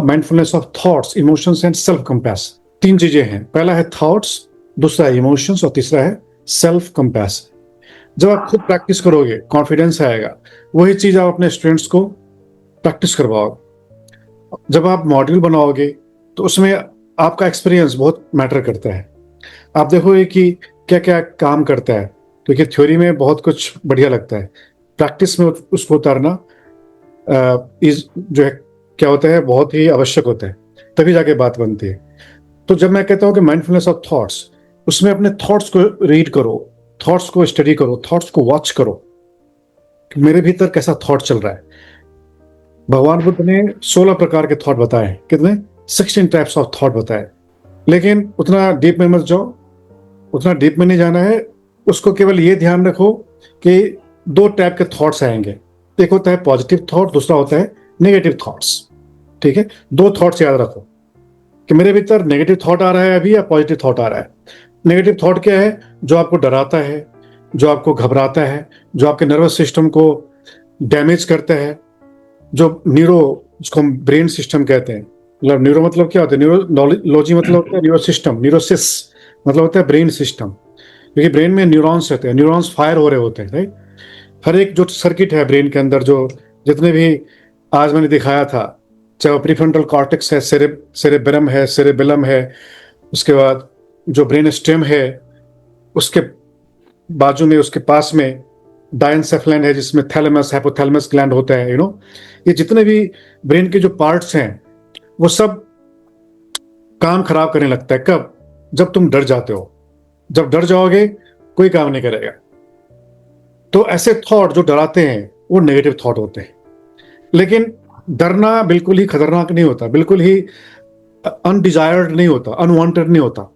Mindfulness of thoughts, emotions and self compassion. तीन चीजें हैं, पहला है थॉट्स, दूसरा है इमोशंस और तीसरा है सेल्फ कंपैशन। जब आप खुद प्रैक्टिस करोगे कॉन्फिडेंस आएगा, वही चीज आप अपने स्टूडेंट्स को प्रैक्टिस करवाओगे। जब आप मॉड्यूल बनाओगे तो उसमें आपका एक्सपीरियंस बहुत मैटर करता है। आप देखोगे कि क्या क्या काम करता है, क्योंकि थ्योरी में बहुत कुछ बढ़िया लगता है, प्रैक्टिस में उसको उतारना इस जो है क्या होता है बहुत ही आवश्यक होता है, तभी जाके बात बनती है। तो जब मैं कहता हूँ कि माइंडफुलनेस ऑफ थॉट्स, उसमें अपने थॉट्स को रीड करो, थॉट्स को स्टडी करो, थॉट्स को वॉच करो कि मेरे भीतर कैसा थॉट चल रहा है। भगवान बुद्ध ने 16 प्रकार के थॉट बताए, कितने? 16 टाइप्स ऑफ थॉट बताए। लेकिन उतना डीप में मत जाओ, उतना डीप में नहीं जाना है। उसको केवल ये ध्यान रखो कि दो टाइप के थॉट्स आएंगे, एक होता है पॉजिटिव थॉट, दूसरा होता है नेगेटिव थॉट्स। ठीक है, दो थॉट्स याद रखो कि मेरे भीतर नेगेटिव थॉट आ रहा है अभी या पॉजिटिव थॉट आ रहा है। नेगेटिव थॉट क्या है? जो आपको डराता है, जो आपको घबराता है, जो आपके नर्वस सिस्टम को डैमेज करता है, जो जिसको हम ब्रेन सिस्टम कहते हैं। मतलब न्यूरो मतलब क्या होता है? न्यूरोलॉजी मतलब होता है न्यूरो सिस्टम, न्यूरोसिस मतलब होता है ब्रेन सिस्टम, क्योंकि ब्रेन में न्यूरॉन्स होते हैं, न्यूरॉन्स फायर हो रहे होते हैं, राइट। हर एक जो सर्किट है ब्रेन के अंदर, जो जितने भी आज मैंने दिखाया था, चाहे वो प्रीफ्रंटल कॉर्टेक्स है, सेरेबेरम है, सेरेबेलम है, उसके बाद जो ब्रेन स्टेम है, उसके बाजू में उसके पास में डायनसेफलाइन है, जिसमें थैलेमस हाइपोथैलेमस ग्लैंड होता है, ये जितने भी ब्रेन के जो पार्ट्स हैं वो सब काम खराब करने लगता है। कब? जब तुम डर जाते हो। जब डर जाओगे कोई काम नहीं करेगा। तो ऐसे थॉट जो डराते हैं वो नेगेटिव थॉट होते हैं। लेकिन डरना बिल्कुल ही खतरनाक नहीं होता, बिल्कुल ही अनडिजायर्ड नहीं होता, अनवांटेड नहीं होता।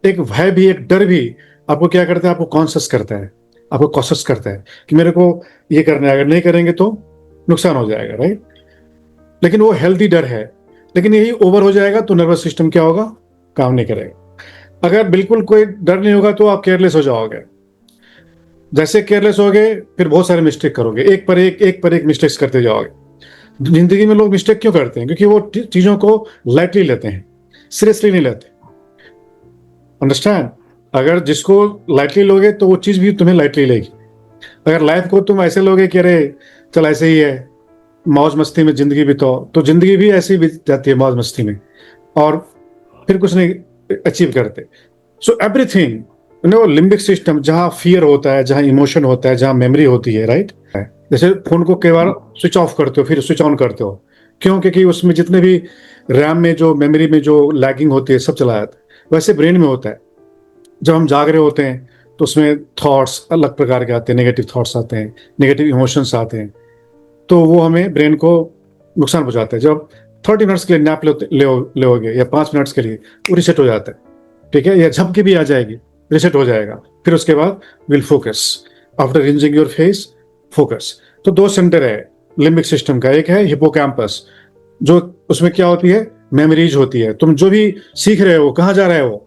एक भय भी, एक डर भी आपको क्या करता है? आपको कॉन्शियस करता है, आपको कॉशियस करता है कि मेरे को ये करना है, अगर नहीं करेंगे तो नुकसान हो जाएगा, राइट। लेकिन वो हेल्दी डर है। लेकिन यही ओवर हो जाएगा तो नर्वस सिस्टम क्या होगा? काम नहीं करेगा। अगर बिल्कुल कोई डर नहीं होगा तो आप केयरलेस हो जाओगे। जैसे केयरलेस होगे फिर बहुत सारे मिस्टेक करोगे, एक पर एक मिस्टेक्स करते जाओगे। जिंदगी में लोग मिस्टेक क्यों करते हैं? क्योंकि वो चीजों को लाइटली लेते हैं, सीरियसली नहीं लेते। अंडरस्टैंड? अगर जिसको लाइटली लोगे तो वो चीज भी तुम्हें लाइटली लेगी। अगर लाइफ को तुम ऐसे लोगे कि अरे चल ऐसे ही है, मौज मस्ती में जिंदगी बिताओ, तो जिंदगी भी ऐसी बीत जाती है मौज मस्ती में, और फिर कुछ नहीं अचीव करते। सो एवरीथिंग, लिम्बिक सिस्टम, जहां फियर होता है, जहां इमोशन होता है, जहां मेमोरी होती है, राइट। जैसे फोन को कई बार स्विच ऑफ करते हो फिर स्विच ऑन करते हो, क्यों? क्योंकि उसमें जितने भी रैम में जो मेमोरी में जो लैगिंग होती है सब चला जाता है। वैसे ब्रेन में होता है, जब हम जाग रहे होते हैं तो उसमें थॉट्स अलग प्रकार के आते हैं, नेगेटिव थॉट्स आते हैं, नेगेटिव इमोशंस आते हैं, तो वो हमें ब्रेन को नुकसान पहुंचाते हैं। जब 30 मिनट्स के लिए नैप लोगे या 5 मिनट्स के लिए, वो रिसेट हो जाता है, ठीक है, या झपकी भी आ जाएगी, रिसेट हो जाएगा। फिर उसके बाद will focus, after rinsing your face, focus. तो दो सेंटर है लिम्बिक सिस्टम का, एक है हिपोकैम्पस, जो उसमें क्या होती है? मेमोरीज होती है। तुम जो भी सीख रहे हो कहाँ जा रहा है? वो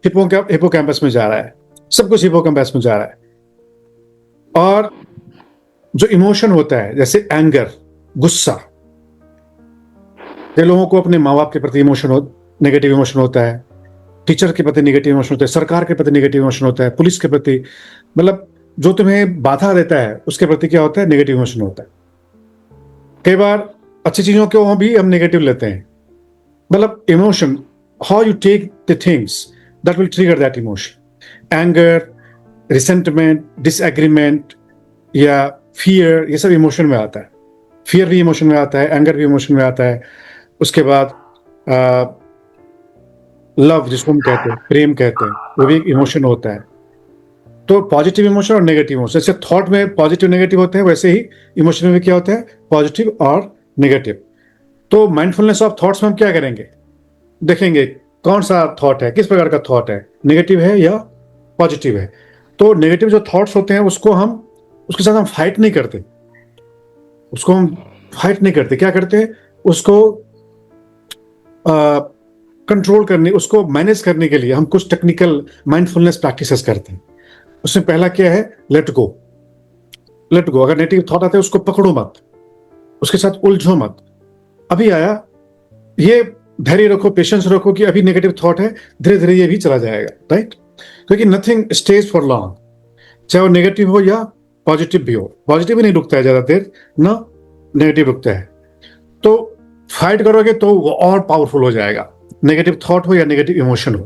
हिपोकैम्पस में जा रहा है, सब कुछ हिपोकैम्पस में जा रहा है। और जो इमोशन होता है, जैसे एंगर, गुस्सा, कई लोगों को अपने माँ बाप के प्रति नेगेटिव इमोशन होता है, टीचर के प्रति नेगेटिव इमोशन होता है, सरकार के प्रति नेगेटिव इमोशन होता है, पुलिस के प्रति, मतलब जो तुम्हें बाधा देता है उसके प्रति क्या होता है? नेगेटिव इमोशन होता है। कई बार अच्छी चीजों को भी हम नेगेटिव लेते हैं। मतलब emotion, how you take the things, that will trigger that emotion. Anger, resentment, disagreement या फियर, ये सब इमोशन में आता है। फियर भी इमोशन में आता है, एंगर भी इमोशन में आता है। उसके बाद लव, जिसको हम कहते हैं, प्रेम कहते हैं, वो भी एक इमोशन होता है। तो पॉजिटिव इमोशन और नेगेटिव इमोशन, जैसे थॉट में पॉजिटिव नेगेटिव होते हैं, वैसे ही इमोशन में भी क्या होता है? पॉजिटिव और नेगेटिव। तो माइंडफुलनेस ऑफ थॉट्स में हम क्या करेंगे? देखेंगे कौन सा थॉट है, किस प्रकार का थॉट है, नेगेटिव है या पॉजिटिव है। तो नेगेटिव जो थॉट्स होते हैं उसके साथ हम फाइट नहीं करते, क्या करते हैं? उसको कंट्रोल करने, उसको मैनेज करने के लिए हम कुछ टेक्निकल माइंडफुलनेस प्रैक्टिसेस करते हैं। उसमें पहला क्या है? Let go. अगर नेगेटिव थॉट आते हैं उसको पकड़ो मत, उसके साथ उलझो मत। अभी आया, ये धैर्य रखो, पेशेंस रखो कि अभी नेगेटिव थॉट है, धीरे धीरे ये भी चला जाएगा, राइट? क्योंकि नथिंग स्टेज फॉर लॉन्ग, चाहे वो नेगेटिव हो या पॉजिटिव भी हो। पॉजिटिव भी नहीं रुकता है ज्यादा देर, ना नेगेटिव रुकता है। तो फाइट करोगे तो वो और पावरफुल हो जाएगा, नेगेटिव थॉट हो या नेगेटिव इमोशन हो।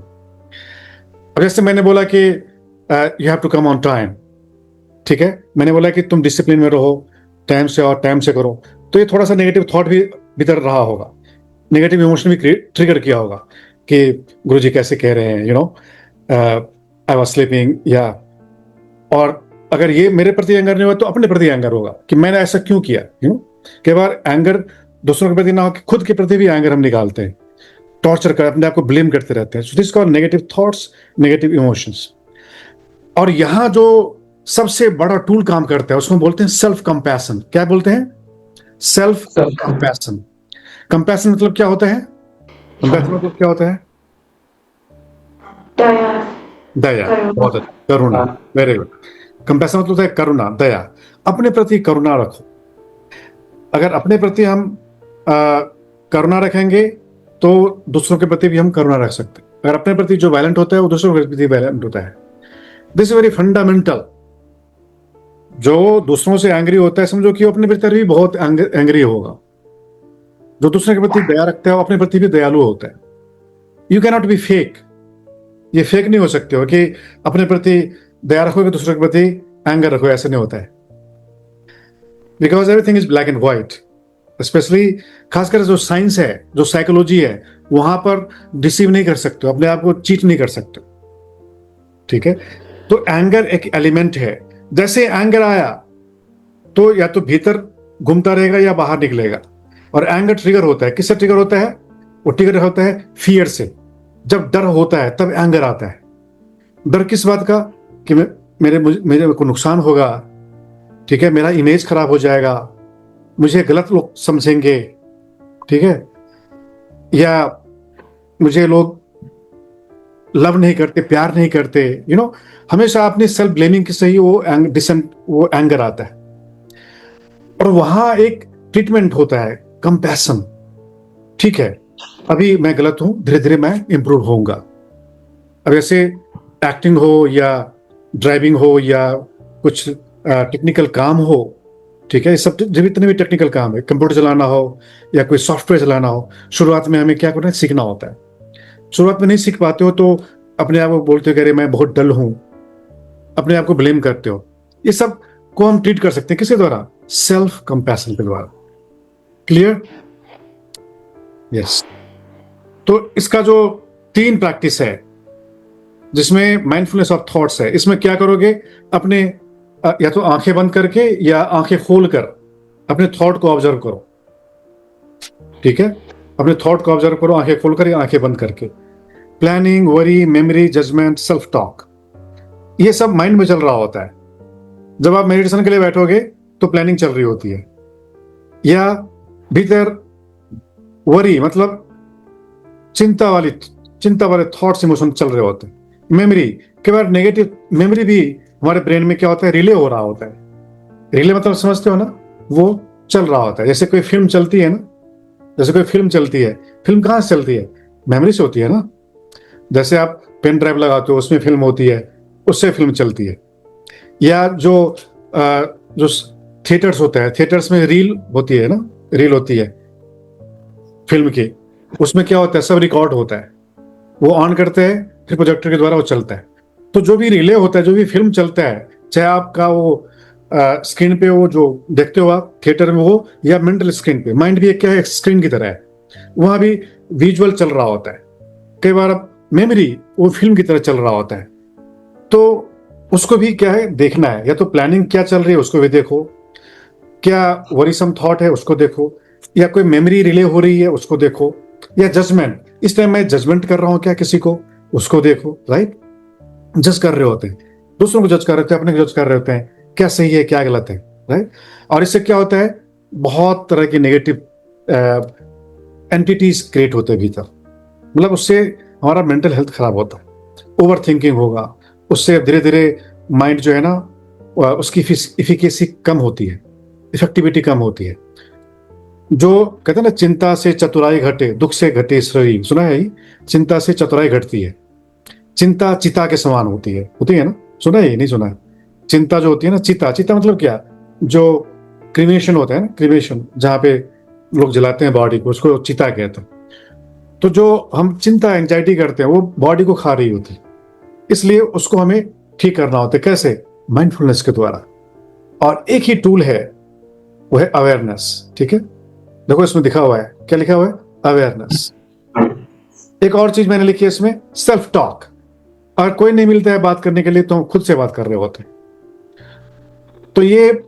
अब जैसे मैंने बोला कि you have to come on time, ठीक है, मैंने बोला कि तुम डिसिप्लिन में रहो, टाइम से और टाइम से करो, तो ये थोड़ा सा नेगेटिव थॉट भी भीतर रहा होगा, नेगेटिव इमोशन भी ट्रिगर किया होगा कि गुरुजी कैसे कह रहे हैं, you know, I was sleeping, या और अगर ये मेरे प्रति एंगर नहीं हुआ तो अपने प्रति एंगर होगा कि मैंने ऐसा क्यों किया, यू नो। कई बार एंगर दूसरों के प्रति ना हो, खुद के प्रति भी एंगर हम निकालते हैं, टॉर्चर कर, अपने आप को ब्लेम करते रहते हैं। So this called negative thoughts, negative emotions. और यहां जो सबसे बड़ा टूल काम करता है उसको बोलते हैं सेल्फ कंपैशन। क्या बोलते हैं? Self compassion. कंपैशन मतलब क्या होता है? कंपैशन मतलब क्या होता है? दया। बहुत अच्छा, करुणा। Very good. कंपैशन मतलब है करुणा, दया। अपने प्रति करुणा रखो। अगर अपने प्रति हम करुणा रखेंगे तो दूसरों के प्रति भी हम करुणा रख सकते हैं। अगर अपने प्रति जो वायलेंट होता है वो दूसरों के प्रति वायलेंट होता है। This is very fundamental. जो दूसरों से एंग्री होता है, समझो कि वो अपने प्रति भी बहुत एंग्री होगा। जो दूसरे के प्रति दया रखता है वो अपने प्रति भी दयालु होता है। You can not be fake. ये फेक नहीं हो सकते हो कि अपने प्रति दया रखोगे दूसरे के प्रति एंगर रखो, ऐसे नहीं होता है। Because everything is black and white. Specially खासकर जो साइंस है, जो साइकोलॉजी है, वहां पर डिसीव नहीं कर सकते, अपने आप को चीट नहीं कर सकते, ठीक है। तो एंगर एक एलिमेंट है। जैसे एंगर आया तो या तो भीतर घूमता रहेगा या बाहर निकलेगा। और एंगर ट्रिगर होता है, किससे ट्रिगर होता है? वो ट्रिगर होता है फियर से। जब डर होता है तब एंगर आता है। डर किस बात का? कि मेरे को नुकसान होगा, ठीक है, मेरा इमेज खराब हो जाएगा, मुझे गलत लोग समझेंगे, ठीक है, या मुझे लोग लव नहीं करते, प्यार नहीं करते, यू नो। हमेशा अपनी सेल्फ ब्लेमिंग की सही वो एंगर आता है। और वहां एक ट्रीटमेंट होता है, कंपैशन। ठीक है, अभी मैं गलत हूं, धीरे धीरे मैं इंप्रूव होऊंगा। अब जैसे एक्टिंग हो या ड्राइविंग हो या कुछ टेक्निकल काम हो, ठीक है, ये सब जितने भी टेक्निकल काम है, कंप्यूटर चलाना हो या कोई सॉफ्टवेयर चलाना हो, शुरुआत में हमें क्या करना है? सीखना होता है। शुरुआत में नहीं सीख पाते हो तो अपने आप को बोलते हो कि अरे मैं बहुत डल हूं, अपने आप को ब्लेम करते हो। ये सब को हम ट्रीट कर सकते हैं किसके द्वारा? सेल्फ कंपैशन के द्वारा। क्लियर? यस। तो इसका जो 3 प्रैक्टिस है जिसमें माइंडफुलनेस ऑफ थॉट्स है, इसमें क्या करोगे? अपने या तो आंखें बंद करके या आंखें खोलकर अपने थॉट को ऑब्जर्व करो, ठीक है। अपने थॉट को ऑब्जर्व करो, आंखें खोलकर या आंखें बंद करके। Planning, worry, memory, judgement, self talk, ये सब माइंड में चल रहा होता है। जब आप मेडिटेशन के लिए बैठोगे तो प्लानिंग चल रही होती है, या भीतर वरी मतलब चिंता वाले थॉट्स, इमोशन चल रहे होते हैं। मेमोरी, कई बार नेगेटिव मेमोरी भी हमारे ब्रेन में क्या होता है? रिले हो रहा होता है। रिले मतलब समझते हो ना? वो चल रहा होता है। जैसे कोई फिल्म चलती है ना, जैसे कोई फिल्म चलती है, फिल्म कहाँ से चलती है? मेमोरी से होती है ना। जैसे आप पेन ड्राइव लगाते हो, उसमें फिल्म होती है, उससे फिल्म चलती है। या जो थिएटर्स होता है, थिएटर्स में रील होती है ना, रील होती है फिल्म की, उसमें क्या होता है? सब रिकॉर्ड होता है। वो ऑन करते हैं, फिर प्रोजेक्टर के द्वारा वो चलता है। तो जो भी रिले होता है, जो भी फिल्म चलता है, चाहे आपका वो स्क्रीन पे वो जो देखते हो आप थिएटर में हो, या मेंटल स्क्रीन पे, माइंड भी एक क्या है? स्क्रीन की तरह है, वहां भी विजुअल चल रहा होता है। कई बार मेमोरी वो फिल्म की तरह चल रहा होता है। तो उसको भी क्या है? देखना है। या तो प्लानिंग क्या चल रही है उसको भी देखो, क्या वरीसम थॉट है उसको देखो, या कोई मेमोरी रिले हो रही है उसको देखो, या जजमेंट, इस टाइम मैं जजमेंट कर रहा हूं क्या किसी को, उसको देखो, राइट। जज कर रहे होते हैं, दूसरों को जज कर रहे होते हैं, अपने को जज कर रहे होते हैं, क्या सही है क्या गलत है, राइट। और इससे क्या होता है? बहुत तरह की नेगेटिव एंटिटीज क्रिएट होते हैं भीतर। मतलब उससे हमारा मेंटल हेल्थ खराब होता है, ओवर थिंकिंग होगा, उससे धीरे धीरे माइंड जो है ना उसकी इफिकेसी कम होती है, इफेक्टिविटी कम होती है। जो कहते हैं ना, चिंता से चतुराई घटे, दुख से घटे श्रेय, सुना है ये? चिंता से चतुराई घटती है। चिंता चिता के समान होती है ना? सुना है ये? नहीं सुना है? चिंता जो होती है ना, चिता, चिता मतलब क्या? जो क्रिमेशन होता है ना, क्रिमेशन, जहाँ पे लोग जलाते हैं बॉडी को, उसको चिता कहते हैं। तो जो हम चिंता, एंजाइटी करते हैं, वो बॉडी को खा रही होती है, इसलिए उसको हमें ठीक करना होता है। कैसे? माइंडफुलनेस के द्वारा। और एक ही टूल है, वो है अवेयरनेस। ठीक है, देखो इसमें लिखा हुआ है, क्या लिखा हुआ है? अवेयरनेस। एक और चीज मैंने लिखी है इसमें, सेल्फ टॉक। अगर कोई नहीं मिलता है बात करने के लिए, तो हम खुद से बात कर रहे होते हैं। तो ये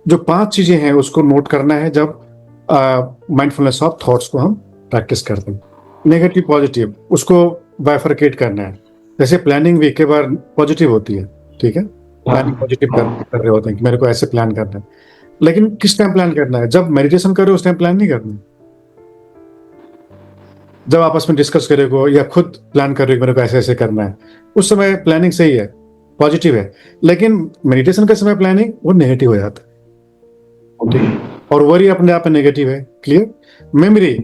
जो 5 चीजें हैं, उसको नोट करना है जब माइंडफुलनेस ऑफ थॉट्स को हम प्रैक्टिस करते हैं। नेगेटिव पॉजिटिव, उसको बाइफरकेट करना है। जैसे प्लानिंग भी कई बार पॉजिटिव होती है, ठीक है, प्लानिंग पॉजिटिव कर रहे होते हैं कि मेरे को ऐसे प्लान करना है, लेकिन किस टाइम प्लान करना है? जब मेडिटेशन कर रहे हो उस टाइम प्लान नहीं करना है। जब आपस में डिस्कस करेगो या खुद प्लान कर रहे हो मेरे को ऐसे ऐसे करना है, उस समय प्लानिंग सही है, पॉजिटिव है। लेकिन मेडिटेशन के समय प्लानिंग वो नेगेटिव हो जाता है, ठीक है? और वरी अपने आप में नेगेटिव है। क्लियर? मेमोरी,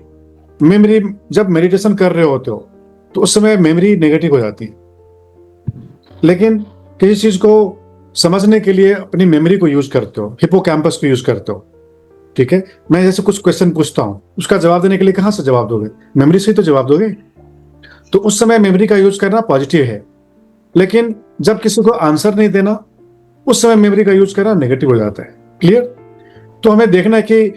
मेमोरी जब मेडिटेशन कर रहे होते हो तो उस समय मेमोरी नेगेटिव हो जाती है, लेकिन किसी चीज को समझने के लिए अपनी मेमोरी को यूज करते हो, हिपोकैम्पस को यूज करते हो। ठीक है, मैं जैसे कुछ क्वेश्चन पूछता हूं, उसका जवाब देने के लिए कहां से जवाब दोगे? मेमोरी से ही तो जवाब दोगे। तो उस समय मेमोरी का यूज करना पॉजिटिव है। लेकिन जब किसी को आंसर नहीं देना, उस समय मेमोरी का यूज करना नेगेटिव हो जाता है। क्लियर? तो हमें देखना है कि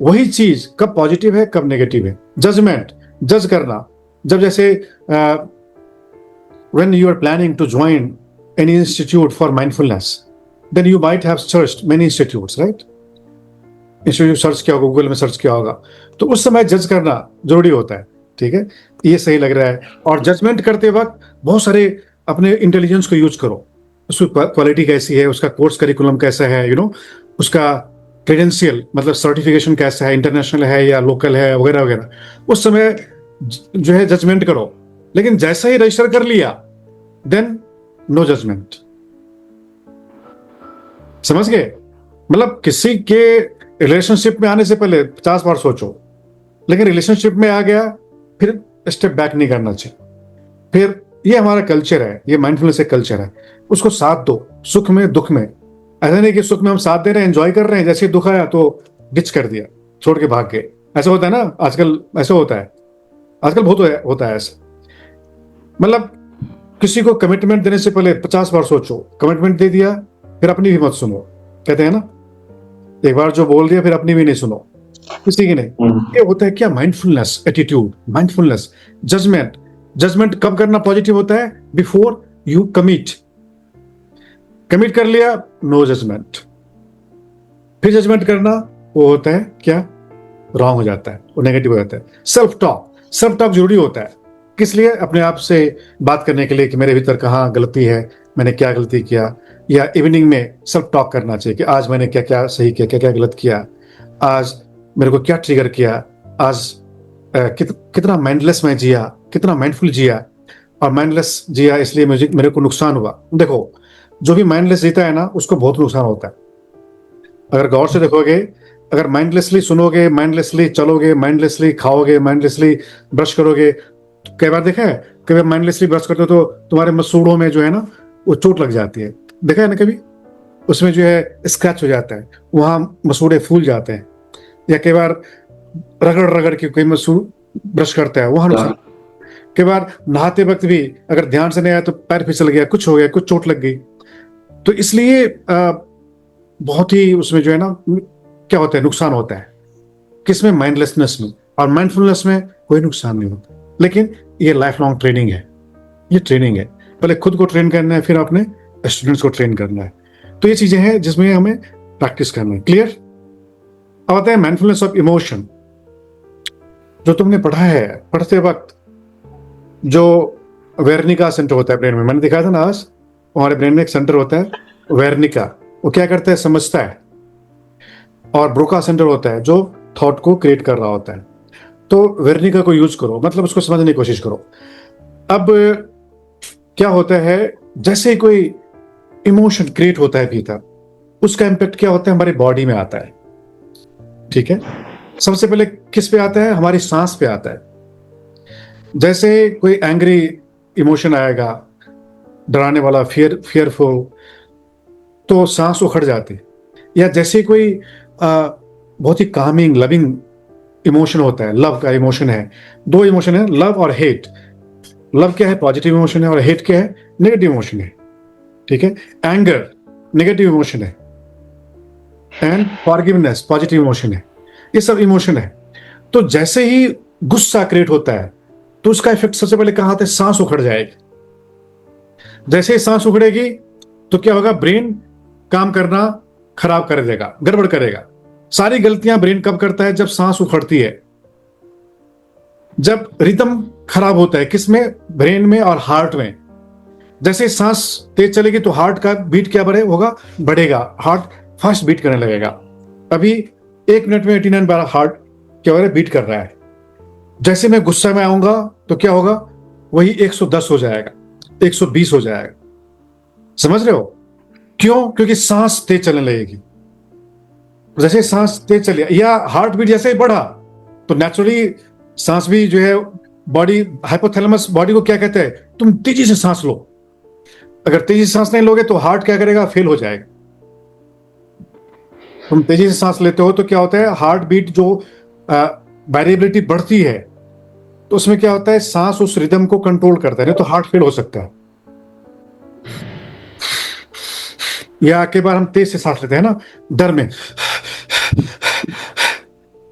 वही चीज कब पॉजिटिव है, कब नेगेटिव है। जजमेंट, जज करना। जब जैसे when you are planning to join any institute for mindfulness, then you might have searched many institutes, right? Institute search किया होगा, गूगल में सर्च किया होगा, तो उस समय जज करना जरूरी होता है। ठीक है, ये सही लग रहा है। और जजमेंट करते वक्त बहुत सारे अपने इंटेलिजेंस को यूज करो। उसकी क्वालिटी कैसी है, उसका कोर्स करिकुलम कैसा है, उसका क्रेडेंशियल मतलब सर्टिफिकेशन कैसा है, इंटरनेशनल है या लोकल है, वगैरह वगैरह। उस समय जो है जजमेंट करो। लेकिन जैसा ही रजिस्टर कर लिया, देन नो जजमेंट। समझ गए? मतलब किसी के रिलेशनशिप में आने से पहले 50 बार सोचो, लेकिन रिलेशनशिप में आ गया फिर स्टेप बैक नहीं करना चाहिए। फिर ये हमारा कल्चर है, ये माइंडफुलनेस एक कल्चर है। उसको साथ दो, सुख में दुख में। ऐसा नहीं कि सुख में हम साथ दे रहे हैं, एंजॉय कर रहे हैं, जैसे दुख आया तो डिच कर दिया, छोड़ के भाग गए। ऐसा होता है ना आजकल, ऐसा होता है आजकल, बहुत होता है ऐसा। मतलब किसी को कमिटमेंट देने से पहले 50 बार सोचो। कमिटमेंट दे दिया, फिर अपनी भी मत सुनो। कहते हैं ना, एक बार जो बोल दिया फिर अपनी भी नहीं सुनो, किसी की नहीं। ये होता है क्या? Mindfulness attitude, mindfulness. Judgement, judgement कब करना पॉजिटिव होता है? Before you commit. कमिट कर लिया, नो जजमेंट। फिर जजमेंट करना, वो होता है क्या? रॉन्ग हो जाता है, वो नेगेटिव हो जाता है। सेल्फ टॉक, सेल्फ टॉक जरूरी होता है। किस लिए? अपने आप से बात करने के लिए कि मेरे भीतर कहाँ गलती है, मैंने क्या गलती किया। या इवनिंग में सेल्फ टॉक करना चाहिए कि आज मैंने क्या क्या सही किया, क्या क्या गलत किया, आज मेरे को क्या ट्रिगर किया, आज कितना माइंडलेस मैं जिया, कितना माइंडफुल जिया। और माइंडलेस जिया इसलिए मेरे को नुकसान हुआ। देखो, जो भी माइंडलेस जीता है ना, उसको बहुत नुकसान होता है। अगर गौर से देखोगे, अगर माइंडलेसली सुनोगे, माइंडलेसली चलोगे, माइंडलेसली खाओगे, माइंडलेसली ब्रश करोगे, कई बार देखा है, कई बार माइंडलेसली ब्रश करते हो तो तुम्हारे मसूड़ों में जो है ना, वो चोट लग जाती है। देखा है ना कभी? उसमें जो है स्क्रैच हो जाता है, वहां मसूड़े फूल जाते हैं। या कई बार रगड़ रगड़ के कोई मसूड़ ब्रश करता है, वहां नुकसान। कई बार नहाते वक्त भी अगर ध्यान से नहीं आया तो पैर फिसल गया, कुछ हो गया, कुछ चोट लग गई। तो इसलिए बहुत ही उसमें जो है ना, क्या होता है? नुकसान होता है। किसमें? माइंडलेसनेस में। और माइंडफुलनेस में कोई नुकसान नहीं होता। लेकिन ये लाइफ लॉन्ग ट्रेनिंग है, ये ट्रेनिंग है। पहले खुद को ट्रेन करना है, फिर अपने स्टूडेंट्स को ट्रेन करना है। तो ये चीजें हैं जिसमें हमें प्रैक्टिस करना है। क्लियर? अब आता है माइंडफुलनेस ऑफ इमोशन। जो तुमने पढ़ा है, पढ़ते वक्त जो वेर्निका सेंटर होता है ब्रेन में, मैंने दिखाया था ना आज, हमारे ब्रेन में एक सेंटर होता है वेर्निका। वो क्या करता है? समझता है। और ब्रोका सेंटर होता है जो थॉट को क्रिएट कर रहा होता है। तो वेर्निका को यूज करो, मतलब उसको समझने की कोशिश करो। अब क्या होता है, जैसे ही कोई इमोशन क्रिएट होता है भीतर, उसका इंपैक्ट क्या होता है? हमारी बॉडी में आता है। ठीक है, सबसे पहले किस पे आता है? हमारी सांस पे आता है। जैसे कोई एंग्री इमोशन आएगा, डराने वाला, फियरफुल, तो सांस उखड़ जाती है। या जैसे कोई बहुत ही कामिंग लविंग इमोशन होता है, लव का इमोशन है। दो इमोशन है, लव और हेट। लव क्या है? पॉजिटिव इमोशन है। और हेट क्या है? नेगेटिव इमोशन है। ठीक है। एंगर नेगेटिव इमोशन है, एंड फॉरगिवनेस पॉजिटिव इमोशन है। ये सब इमोशन है। तो जैसे ही गुस्सा क्रिएट होता है तो उसका इफेक्ट सबसे पहले कहां आता है? सांस उखड़ जाएगी। जैसे ही सांस उखड़ेगी तो क्या होगा? ब्रेन काम करना खराब कर देगा, गड़बड़ करेगा। सारी गलतियां ब्रेन कब करता है? जब सांस उखड़ती है, जब रिदम खराब होता है। किसमें? ब्रेन में और हार्ट में। जैसे सांस तेज चलेगी तो हार्ट का बीट क्या होगा? बढ़ेगा। हार्ट फास्ट बीट करने लगेगा। अभी 1 मिनट में 89 बार हार्ट क्या हो रहा है? बीट कर रहा है। जैसे मैं गुस्सा में आऊंगा तो क्या होगा? वही 110 हो जाएगा, 120 हो जाएगा। समझ रहे हो? क्यों? क्योंकि सांस तेज चलने लगेगी। जैसे सांस तेज चली या हार्ट बीट जैसे ही बढ़ा तो नेचुरली सांस भी जो है, बॉडी हाइपोथैलेमस बॉडी को क्या कहते हैं? तुम तेजी से सांस लो। अगर तेजी से सांस नहीं लोगे तो हार्ट क्या करेगा? फेल हो जाएगा। तुम तेजी से सांस लेते हो तो क्या होता है? हार्ट बीट जो वेरिएबिलिटी बढ़ती है तो उसमें क्या होता है? सांस उस रिदम को कंट्रोल करता है, नहीं तो हार्ट फेल हो सकता है। या कई बार हम तेज से सांस लेते हैं ना, डर में।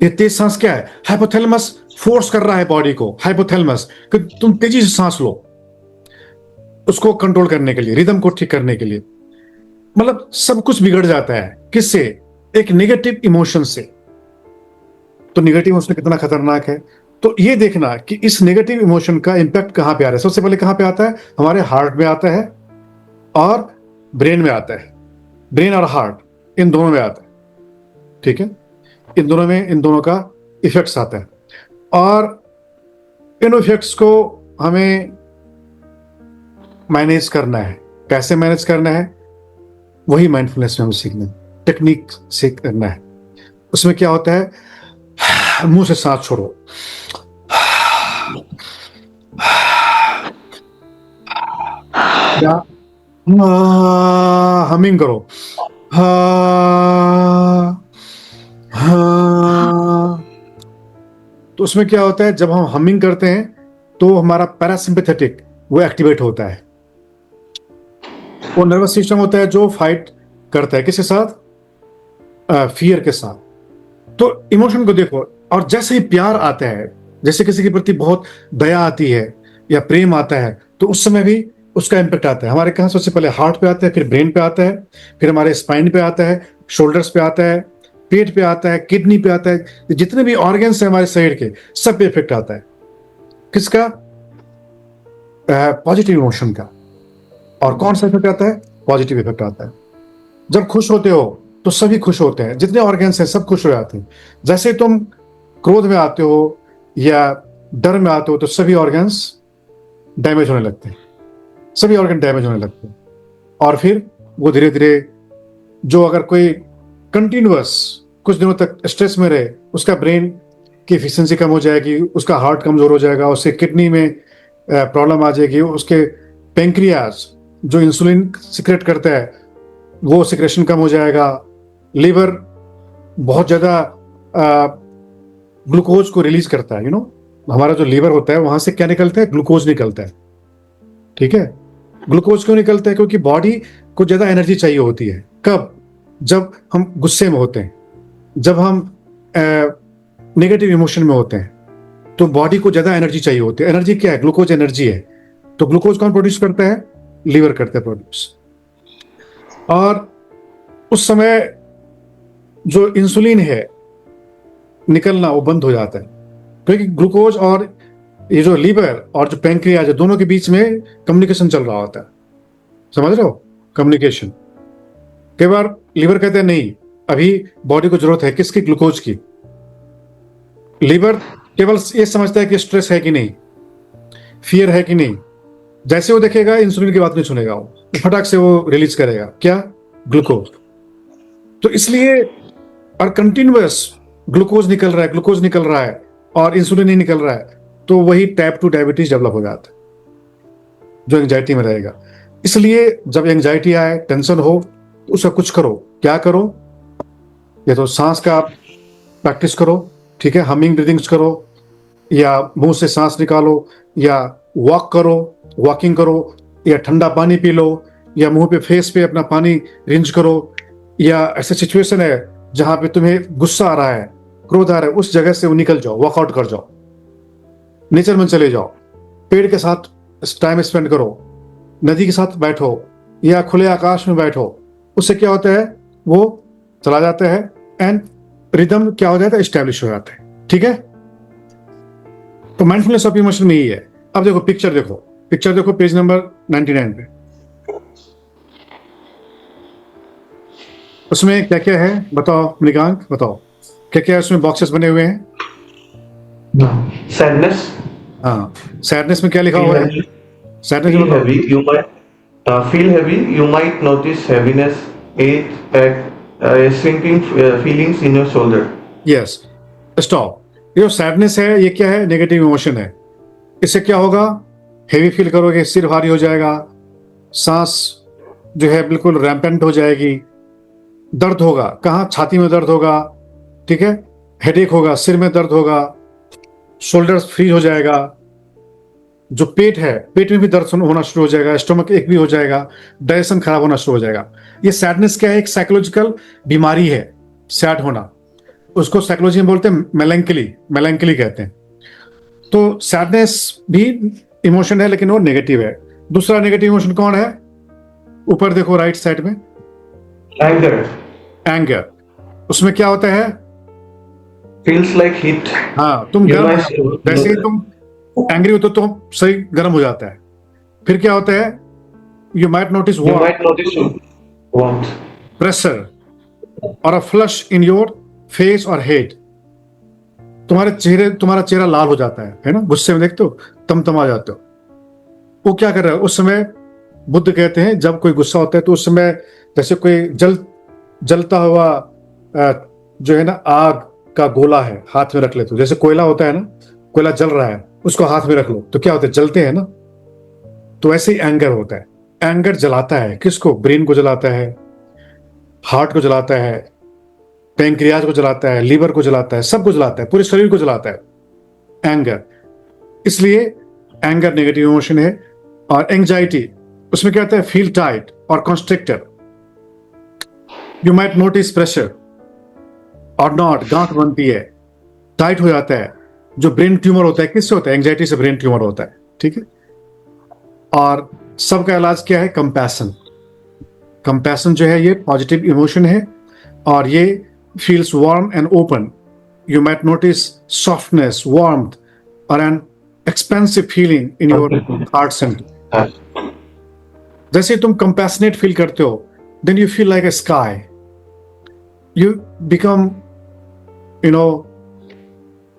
ये तेज सांस क्या है? हाइपोथैलेमस फोर्स कर रहा है बॉडी को, हाइपोथैलेमस कि तुम तेजी से सांस लो, उसको कंट्रोल करने के लिए, रिदम को ठीक करने के लिए। मतलब सब कुछ बिगड़ जाता है। किससे? एक नेगेटिव इमोशन से। तो नेगेटिव इमोशन कितना खतरनाक है, तो ये देखना कि इस नेगेटिव इमोशन का इंपैक्ट कहां पे आ रहा है। सबसे पहले कहां पे आता है? हमारे हार्ट में आता है और ब्रेन में आता है। ब्रेन और हार्ट इन दोनों में आता है। ठीक है। इन दोनों में, इन दोनों का इफेक्ट्स आता है। और इन इफेक्ट्स को हमें मैनेज करना है। कैसे मैनेज करना है? वही माइंडफुलनेस में हमें सीखना है, टेक्निक से करना है। उसमें क्या होता है? मुंह से सांस छोड़ो, या हमिंग करो, तो उसमें क्या होता है? जब हम हमिंग करते हैं तो हमारा पैरासिम्पैथेटिक वो एक्टिवेट होता है। वो नर्वस सिस्टम होता है जो फाइट करता है किसके साथ? फियर के साथ। तो इमोशन को देखो, और जैसे ही प्यार आता है, जैसे किसी के प्रति बहुत दया आती है या प्रेम आता है, तो उस समय भी उसका इम्पैक्ट आता है। हमारे कहां? सबसे पहले हार्ट पे आता है, फिर ब्रेन पे आता है, फिर हमारे स्पाइन पे आता है, शोल्डर्स पे आता है, पेट पे आता है, किडनी पे आता है। जितने भी ऑर्गन्स है हमारे शरीर के, सब पे इफेक्ट आता है। किसका? पॉजिटिव इमोशन का। और कौन सा इफेक्ट आता है? पॉजिटिव इफेक्ट आता है। जब खुश होते हो तो सभी खुश होते हैं, जितने ऑर्गन्स हैं सब खुश हो जाते हैं। जैसे तुम क्रोध में आते हो या डर में आते हो तो सभी ऑर्गन्स डैमेज होने लगते हैं, सभी ऑर्गन डैमेज होने लगते हैं। और फिर वो धीरे धीरे, जो अगर कोई कंटिन्यूअस कुछ दिनों तक स्ट्रेस में रहे, उसका ब्रेन की एफिशिएंसी कम हो जाएगी, उसका हार्ट कमजोर हो जाएगा, उसके किडनी में प्रॉब्लम आ जाएगी, उसके पेंक्रियाज जो इंसुलिन सिक्रेट करता है वो सिक्रेशन कम हो जाएगा, लिवर बहुत ज्यादा ग्लूकोज को रिलीज करता है। हमारा जो लीवर होता है वहां से क्या निकलता है? ग्लूकोज निकलता है। ठीक है। ग्लूकोज क्यों निकलता है? क्योंकि बॉडी को ज्यादा एनर्जी चाहिए होती है। कब? जब हम गुस्से में होते हैं, जब हम नेगेटिव इमोशन में होते हैं, तो बॉडी को ज्यादा एनर्जी चाहिए होती है। एनर्जी क्या है? ग्लूकोज एनर्जी है। तो ग्लूकोज कौन प्रोड्यूस करता है? लीवर करता है प्रोड्यूस। और उस समय जो इंसुलिन है निकलना वो बंद हो जाता है, क्योंकि ग्लूकोज और ये जो लीवर और जो पैंक्रियाज है दोनों के बीच में कम्युनिकेशन चल रहा होता है। समझ रहे हो? कम्युनिकेशन। कई बार लीवर कहते हैं नहीं, अभी बॉडी को जरूरत है किसकी? ग्लूकोज की। लीवर केवल ये समझता है कि स्ट्रेस है कि नहीं, फियर है कि नहीं। जैसे वो देखेगा इंसुलिन की बात नहीं सुनेगा, वो फटाक से वो रिलीज करेगा क्या? ग्लूकोज। तो इसलिए और कंटिन्यूअस ग्लूकोज निकल रहा है और इंसुलिन नहीं निकल रहा है, तो वही टाइप 2 डायबिटीज डेवलप हो जाता है, जो एंजाइटी में रहेगा। इसलिए जब एंजाइटी आए, टेंशन हो, तो उसका कुछ करो। क्या करो? या तो सांस का प्रैक्टिस करो, ठीक है, हमिंग ब्रीदिंग्स करो, या मुंह से सांस निकालो, या वॉक करो, वॉकिंग करो, या ठंडा पानी पी लो, या मुंह पे फेस पे अपना पानी रिंज करो, या ऐसा सिचुएशन है जहां पे तुम्हें गुस्सा आ रहा है, क्रोध आ रहा है, उस जगह से निकल जाओ, वॉकआउट कर जाओ, नेचर में चले जाओ, पेड़ के साथ टाइम स्पेंड करो, नदी के साथ बैठो, या खुले आकाश में बैठो। उससे क्या होता है, वो चला जाता है एंड रिदम क्या हो जाता है, एस्टेब्लिश हो जाता है। ठीक है, तो माइंडफुलनेस ऑफ इमोशन में ही है। अब देखो पिक्चर देखो पेज नंबर 99 पे। उसमें क्या क्या है बताओ मणिकांत, बताओ क्या क्या है उसमें, बॉक्सेस बने हुए हैं। सैडनेस, हाँ, सैडनेस में क्या लिखा हुआ है? सैडनेस feel में बताओ। heavy, you might feel heavy, you might notice heaviness, sinking feelings in your shoulder. Yes, stop. ये जो सैडनेस है, ये क्या है? नेगेटिव इमोशन है। इससे क्या होगा? हेवी फील करोगे, सिर भारी हो जाएगा, सांस जो है बिल्कुल रैम्पेंट हो जाएगी, दर्द होगा, कहाँ? छाती में दर्द होगा, ठीक है, हेडेक होगा, सिर में दर्द होगा, शोल्डर्स फ्री हो जाएगा, जो पेट है, पेट में भी दर्द होना शुरू हो जाएगा, स्टोमक एक भी हो जाएगा, डाइजेशन खराब होना शुरू हो जाएगा। ये सैडनेस क्या है? एक साइकोलॉजिकल बीमारी है, सैड होना। उसको साइकोलॉजी में बोलते हैं मेलैंकली कहते हैं। तो सैडनेस भी इमोशन है, लेकिन वो नेगेटिव है। दूसरा नेगेटिव इमोशन कौन है? ऊपर देखो राइट साइड में, एंगर। उसमें क्या होता है? feels like heat. हाँ, तुम You गर्म हो might जाते हो। जैसे ही तुम एंग्री होते हो तो सही गर्म हो जाता है। फिर क्या होता है? You might notice warmth. Pressure और अ फ्लश इन योर फेस और हेड। तुम्हारा चेहरा लाल हो जाता है ना? गुस्से में देखते हो, तम आ जाते हो। वो क्या कर रहा है उस समय? बुद्ध कहते हैं जब कोई गुस्सा होता है तो उस समय जैसे कोई जलता हुआ जो है ना, आग का गोला है, हाथ में रख लेते हो। जैसे कोयला होता है ना, कोयला जल रहा है, उसको हाथ में रख लो तो क्या होता है? जलते हैं ना। तो ऐसे ही एंगर होता है। एंगर जलाता है किसको? ब्रेन को जलाता है, हार्ट को जलाता है, पैंक्रियाज को जलाता है, लीवर को जलाता है, सबको जलाता है, पूरे शरीर को जलाता है एंगर। इसलिए एंगर नेगेटिव इमोशन है। और एंजाइटी, उसमें क्या होता है? फील टाइट और constricted. You might notice pressure और नॉट, गांठ बनती है, टाइट हो जाता है। जो ब्रेन ट्यूमर होता है, किससे होता है? एंजाइटी से ब्रेन ट्यूमर होता है। ठीक है, और सबका इलाज क्या है? कंपैशन जो है ये पॉजिटिव इमोशन है, और ये feels warm and open. You might notice softness, warmth और an expensive feeling in your heart centre. जैसे तुम कंपैशनेट फील करते हो, then you feel like a sky, you become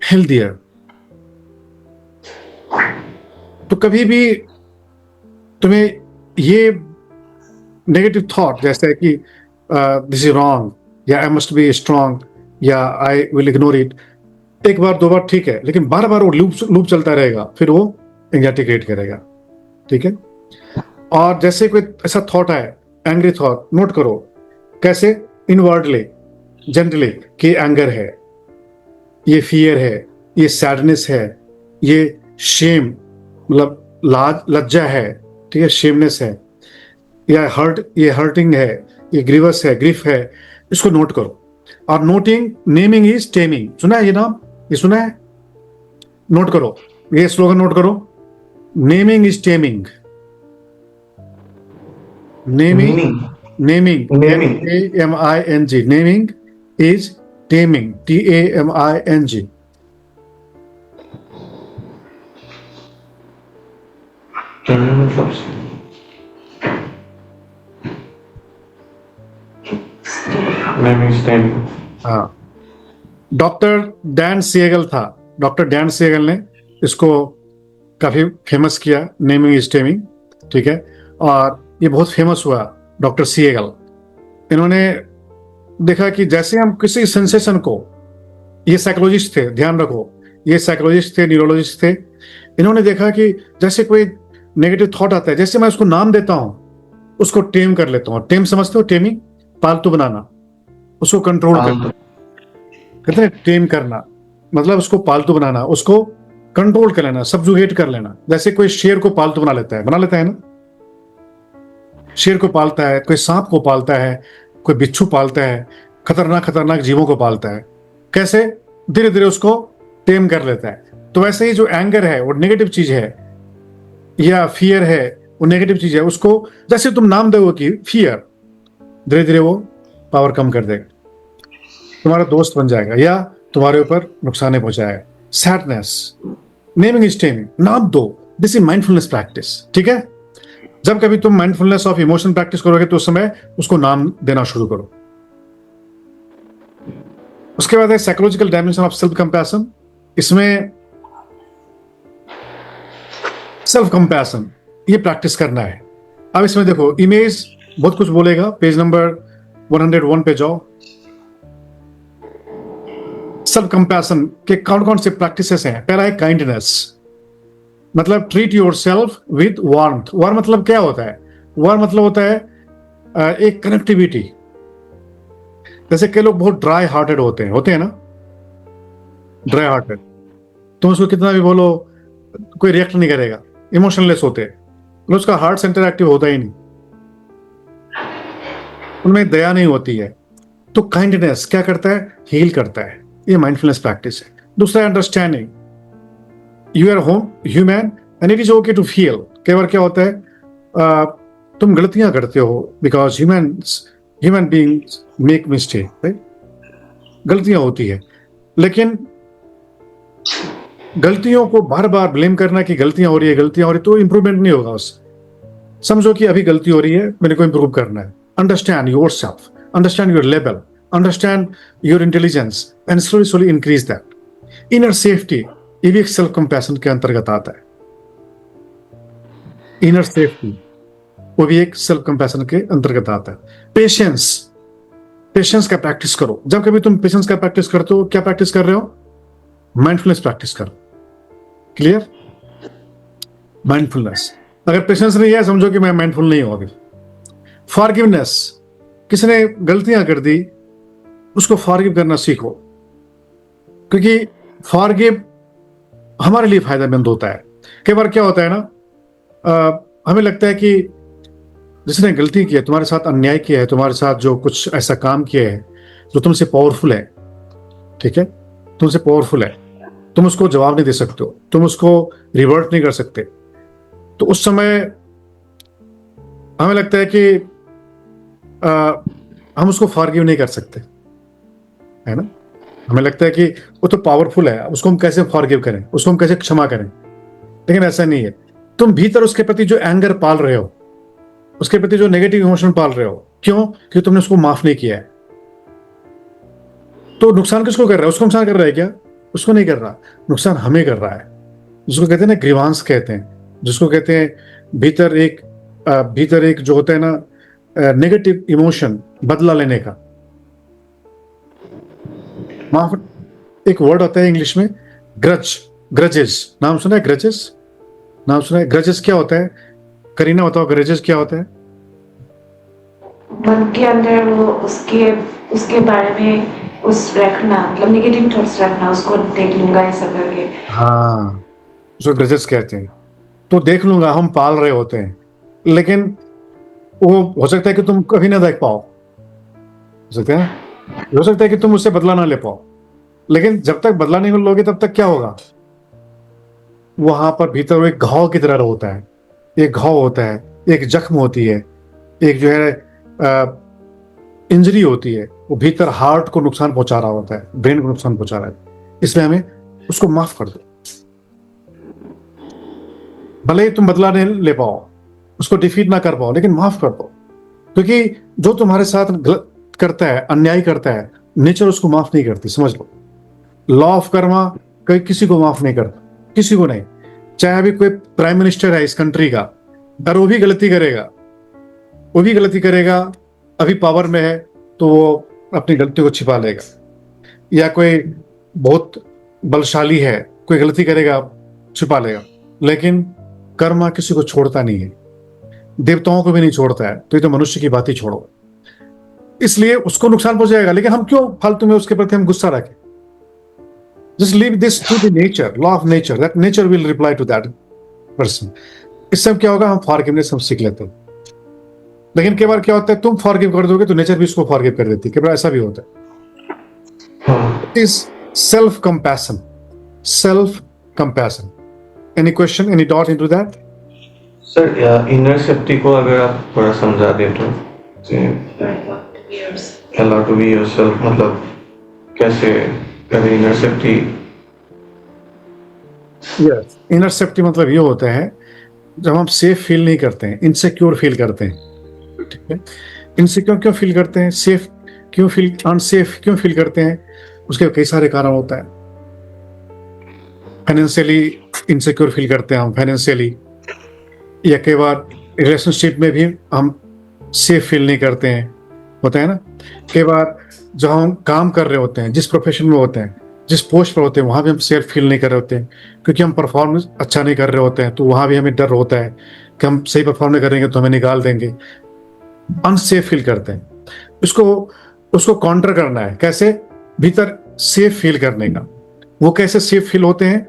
healthier. तो कभी भी तुम्हें ये नेगेटिव थॉट जैसे कि दिस इज रॉन्ग, या आई मस्ट बी स्ट्रांग, या आई विल इग्नोर इट, एक बार दो बार ठीक है, लेकिन बार बार वो लूप चलता रहेगा, फिर वो एंजाइटी क्रिएट करेगा। ठीक है, और जैसे कोई ऐसा थॉट है, एंग्री थॉट, नोट करो कैसे? इनवर्डली, जेंटली, कि एंगर है, ये फियर है, ये सैडनेस है, ये शेम मतलब लज्जा है, ठीक है, शेमनेस है, या ये हर्टिंग है, ये ग्रीवस है, ग्रीफ है। इसको नोट करो। और नेमिंग इज टेमिंग। सुना है ये नाम? ये सुना है? नोट करो, ये स्लोगन नोट करो, naming is taming. Naming TAMING, naming is taming, TAMING। हाँ, डॉक्टर डैन सिएगल था, डॉक्टर डैन सिएगल ने इसको काफी फेमस किया, नेमिंग इज टेमिंग। ठीक है, और ये बहुत फेमस हुआ, डॉक्टर सिएगल। इन्होंने देखा कि जैसे हम किसी सेंसेशन को ये साइकोलॉजिस्ट थे, ध्यान रखो, ये साइकोलॉजिस्ट थे, न्यूरोलॉजिस्ट थे। इन्होंने देखा कि जैसे कोई नेगेटिव थॉट आता है, जैसे मैं उसको नाम देता हूं, उसको टेम कर लेता हूं। टेम समझते हो? टेमिंग, पालतू बनाना, उसको कंट्रोल करना। कहते हैं टेम करना मतलब उसको पालतू बनाना, उसको कंट्रोल कर लेना, सब्जुगेट कर लेना। जैसे कोई शेर को पालतू बना लेता है ना, शेर को पालता है, कोई सांप को पालता है, कोई बिच्छू पालता है, खतरनाक खतरनाक जीवों को पालता है। कैसे? धीरे धीरे उसको टेम कर लेता है। तो वैसे ही जो एंगर है वो नेगेटिव चीज है, या फियर है वो नेगेटिव चीज है, उसको जैसे तुम नाम दोगे कि फियर, धीरे धीरे वो पावर कम कर देगा, तुम्हारा दोस्त बन जाएगा या तुम्हारे ऊपर नुकसान पहुंचाएगा। सैडनेस, नेमिंग इज टेमिंग, नाम दो। This is mindfulness practice. ठीक है? जब कभी तुम माइंडफुलनेस ऑफ इमोशन प्रैक्टिस करोगे तो उस समय उसको नाम देना शुरू करो। उसके बाद है psychological dimension of self compassion. इसमें सेल्फ कंपैशन ये प्रैक्टिस करना है। अब इसमें देखो, इमेज बहुत कुछ बोलेगा। पेज नंबर 101 पे जाओ। सेल्फ कंपैशन के कौन कौन से प्रैक्टिसेस हैं? पहला है काइंडनेस, मतलब treat your self with warmth. Warm मतलब क्या होता है? वार्म मतलब होता है एक कनेक्टिविटी। जैसे कई लोग बहुत ड्राई हार्टेड होते हैं ना, ड्राई हार्टेड। तुम उसको कितना भी बोलो कोई रिएक्ट नहीं करेगा, इमोशनलेस होते हैं, मतलब उसका हार्ट सेंटर एक्टिव होता ही नहीं, उनमें दया नहीं होती है। तो काइंडनेस क्या करता है? हील करता है। ये माइंडफुलनेस प्रैक्टिस है। दूसरा understanding, you are home human and it is okay to feel. कई बार क्या होता है, तुम गलतियां करते हो, because human beings make mistake, right? गलतियां होती है, लेकिन गलतियों को बार बार ब्लेम करना कि गलतियां हो रही है तो इंप्रूवमेंट नहीं होगा उससे। समझो कि अभी गलती हो रही है, मेरे को इंप्रूव करना है। Understand your self, understand your level, understand your intelligence and slowly slowly increase that. Inner safety, ये भी एक सेल्फ कंपैशन के अंतर्गत आता है। इनर सेफ्टी वो भी एक सेल्फ कंपैशन के अंतर्गत आता है। पेशेंस, पेशेंस का प्रैक्टिस करो। जब कभी तुम पेशेंस का प्रैक्टिस करते हो, क्या प्रैक्टिस कर रहे हो? माइंडफुलनेस प्रैक्टिस करो। क्लियर? माइंडफुलनेस। अगर पेशेंस नहीं है, समझो कि मैं माइंडफुल नहीं हूं अभी। फॉरगिवनेस, किसने गलतियां कर दी उसको फॉरगिव करना सीखो, क्योंकि फॉरगिव हमारे लिए फायदेमंद होता है। कई बार क्या होता है ना, हमें लगता है कि जिसने गलती की है, तुम्हारे साथ अन्याय किया है, तुम्हारे साथ जो कुछ ऐसा काम किया है जो तुमसे पावरफुल है, ठीक है, तुमसे पावरफुल है, तुम उसको जवाब नहीं दे सकते हो, तुम उसको रिवर्ट नहीं कर सकते। तो उस समय हमें लगता है कि हम उसको फॉरगिव नहीं कर सकते, है ना? हमें लगता है कि वो तो पावरफुल है, उसको हम कैसे फॉरगिव करें, उसको हम कैसे क्षमा करें। लेकिन ऐसा नहीं है। तुम भीतर उसके प्रति जो एंगर पाल रहे हो, उसके प्रति जो नेगेटिव इमोशन पाल रहे हो, क्यों? क्योंकि तुमने उसको माफ नहीं किया है। तो नुकसान किसको कर रहा है? उसको नुकसान कर रहा है क्या? उसको नहीं कर रहा, नुकसान हमें कर रहा है। जिसको कहते हैं ना ग्रीवांस कहते हैं, जिसको कहते हैं भीतर एक जो होता है ना नेगेटिव इमोशन, बदला लेने का। माफ, एक वर्ड होता है इंग्लिश में ग्रज, ग्रजेस। नाम सुना है ग्रजेस? नाम सुना है? ग्रजेस क्या होता है? करीना बताओ, ग्रजेस क्या होता है? मन के अंदर वो उसके बारे में उस रखना, मतलब नेगेटिव थॉट्स रखना, उसको देख लूंगा ऐसा करके। हाँ, उसको ग्रजेस कहते हैं। तो देख लूंगा हम पाल रहे होते हैं, लेकिन वो हो सकता है कि तुम कभी ना देख पाओ, हो सकता है कि तुम उससे बदला ना ले पाओ। लेकिन जब तक बदला नहीं लोगे तब तक क्या होगा? वहां पर भीतर एक घाव की तरह होता है, एक घाव होता है, एक जख्म होती है, एक जो है इंजरी होती है। वो भीतर हार्ट को नुकसान पहुंचा रहा होता है, ब्रेन को नुकसान पहुंचा रहा है। इसलिए हमें उसको माफ कर दो। भले ही तुम बदला नहीं ले पाओ, उसको डिफीट ना कर पाओ, लेकिन माफ कर दो। क्योंकि जो तुम्हारे साथ गलत करता है, अन्याय करता है, नेचर उसको माफ नहीं करती, समझ लो। लॉ ऑफ कर्मा कोई किसी को माफ नहीं करता, किसी को नहीं। चाहे अभी कोई प्राइम मिनिस्टर है इस कंट्री का, अगर वो भी गलती करेगा, अभी पावर में है, तो वो अपनी गलती को छिपा लेगा। या कोई बहुत बलशाली है, कोई गलती करेगा छिपा लेगा, लेकिन कर्मा किसी को छोड़ता नहीं है, देवताओं को भी नहीं छोड़ता है, तो ये तो मनुष्य की बात ही छोड़ो। इसलिए उसको नुकसान पहुंचाएगा, लेकिन हम क्यों फालतू में उसके प्रति हम गुस्सा रखें? Just leave this to the nature, law of nature, that nature will reply to that person. इससे हम क्या होगा, हम फॉरगिवनेस हम सीख लेते हैं। लेकिन कई बार क्या होता है, तुम फॉरगिव कर दोगे तो नेचर भी उसको फॉरगिव कर देती है, कई बार ऐसा भी होता है। It is self compassion, self compassion. Any question, any dot into that? Sir inner safety को अगर आप थोड़ा समझा दें तो अलाउ टू बी योरसेल्फ, मतलब कैसे करें inner safety? Yes, inner safety मतलब ये होता है जब हम सेफ फील नहीं करते हैं, इनसिक्योर फील करते हैं, ठीक है? इनसिक्योर क्यों फील करते हैं, सेफ क्यों फील, अनसेफ क्यों फील करते हैं? उसके कई सारे कारण होता है। फाइनेंशियली इनसिक्योर फील करते हैं हम, फाइनेंशियली, या कई बार रिलेशनशिप में भी हम सेफ फील नहीं करते हैं, होता है ना? कई बार जब हम काम कर रहे होते हैं, जिस प्रोफेशन में होते हैं, जिस पोस्ट पर होते हैं, वहां भी हम सेफ फील नहीं कर रहे होते हैं, क्योंकि हम परफॉर्मेंस अच्छा नहीं कर रहे होते हैं, तो वहां भी हमें डर होता है कि हम सही परफॉर्म नहीं करेंगे तो हमें निकाल देंगे, अनसेफ फील करते हैं। उसको काउंटर करना है, कैसे? भीतर सेफ फील करने का। वो कैसे सेफ फील होते हैं?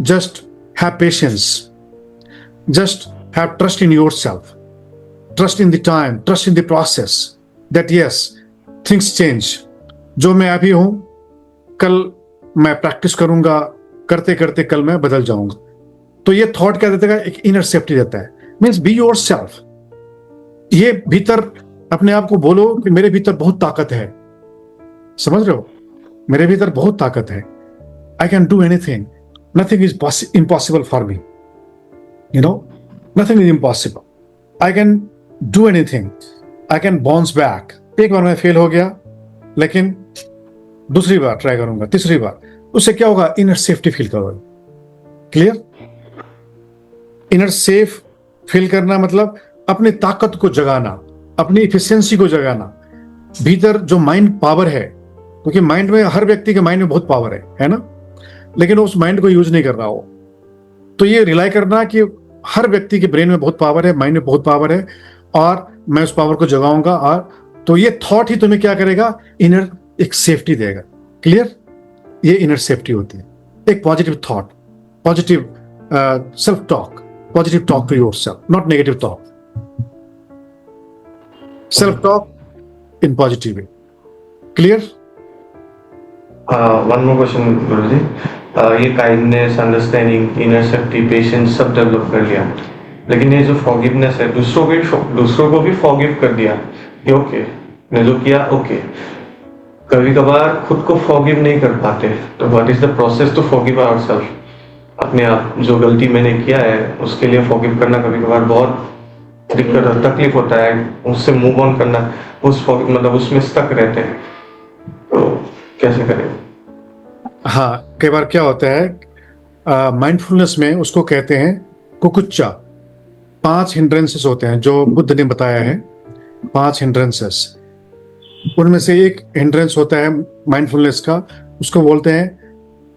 Just have patience, just have trust in yourself, trust in the time, trust in the process, that yes things change. जो मैं अभी हूं, कल मैं प्रैक्टिस करूंगा, करते करते कल मैं बदल जाऊंगा। तो ये थॉट क्या देता है? एक इनर सेफ्टी देता है। Means be yourself. ये भीतर अपने आप को बोलो कि मेरे भीतर बहुत ताकत है, समझ रहे हो? मेरे भीतर बहुत ताकत है, I can do anything, nothing is impossible for me, you know, nothing is impossible, I can do anything, I can bounce back. एक बार मैं फेल हो गया, लेकिन दूसरी बार ट्राई करूंगा, तीसरी बार। उससे क्या होगा? इनर सेफ्टी फील करोगे। क्लियर? इनर सेफ फील करना मतलब अपनी ताकत को जगाना, अपनी इफिशियंसी को जगाना। भीतर जो माइंड पावर है, क्योंकि माइंड में, हर व्यक्ति के माइंड में बहुत पावर है ना? लेकिन उस माइंड को यूज नहीं कर रहा हो, तो ये रिलाई करना कि हर व्यक्ति के ब्रेन में बहुत पावर है, माइंड में बहुत पावर है, और मैं उस पावर को जगाऊंगा। और तो ये थॉट ही तुम्हें क्या करेगा? इनर एक सेफ्टी देगा। क्लियर? ये इनर सेफ्टी होती है, एक positive thought, positive self talk, positive talk to yourself, not negative talk, self talk in positive way. Clear? One more question गुरुजी। ये kindness, understanding, inner safety, patience सब develop कर लिया, लेकिन ये जो फॉरगिवनेस है, दूसरों को भी फॉरगिव कर दिया, ये ओके, ने जो किया ओके, कभी कभार खुद को फॉरगिव नहीं कर पाते, तो what is the process to forgive ourselves? अपने आप जो गलती मैंने किया है उसके लिए फॉरगिव करना कभी कभार बहुत दिक्कत और तकलीफ होता है, उससे मूव ऑन करना, मतलब उसमें स्टक रहते हैं, तो कैसे करें? हाँ, कई बार क्या होता है, माइंडफुलनेस में उसको कहते हैं कुकुच्चा। 5 हिंड्रेंसेस होते हैं जो बुद्ध ने बताया है, 5 हिंड्रेंसेस। उनमें से एक हिंड्रेंस होता है माइंडफुलनेस का, उसको बोलते हैं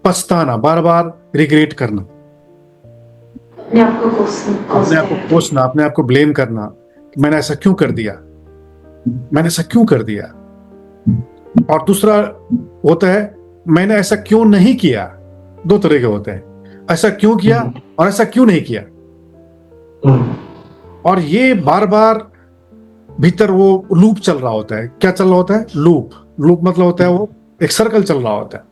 पछताना, बार बार रिग्रेट करना, अपने आप को अपने आप को कोसना, अपने आप को ब्लेम करना कि मैंने ऐसा क्यों कर दिया, मैंने ऐसा क्यों कर दिया। और दूसरा होता है मैंने ऐसा क्यों नहीं किया। 2 तरह के होते हैं, ऐसा क्यों किया और ऐसा क्यों नहीं किया। और ये बार बार भीतर वो लूप चल रहा होता है। क्या चल रहा होता है? लूप मतलब होता है वो एक सर्कल चल रहा होता है,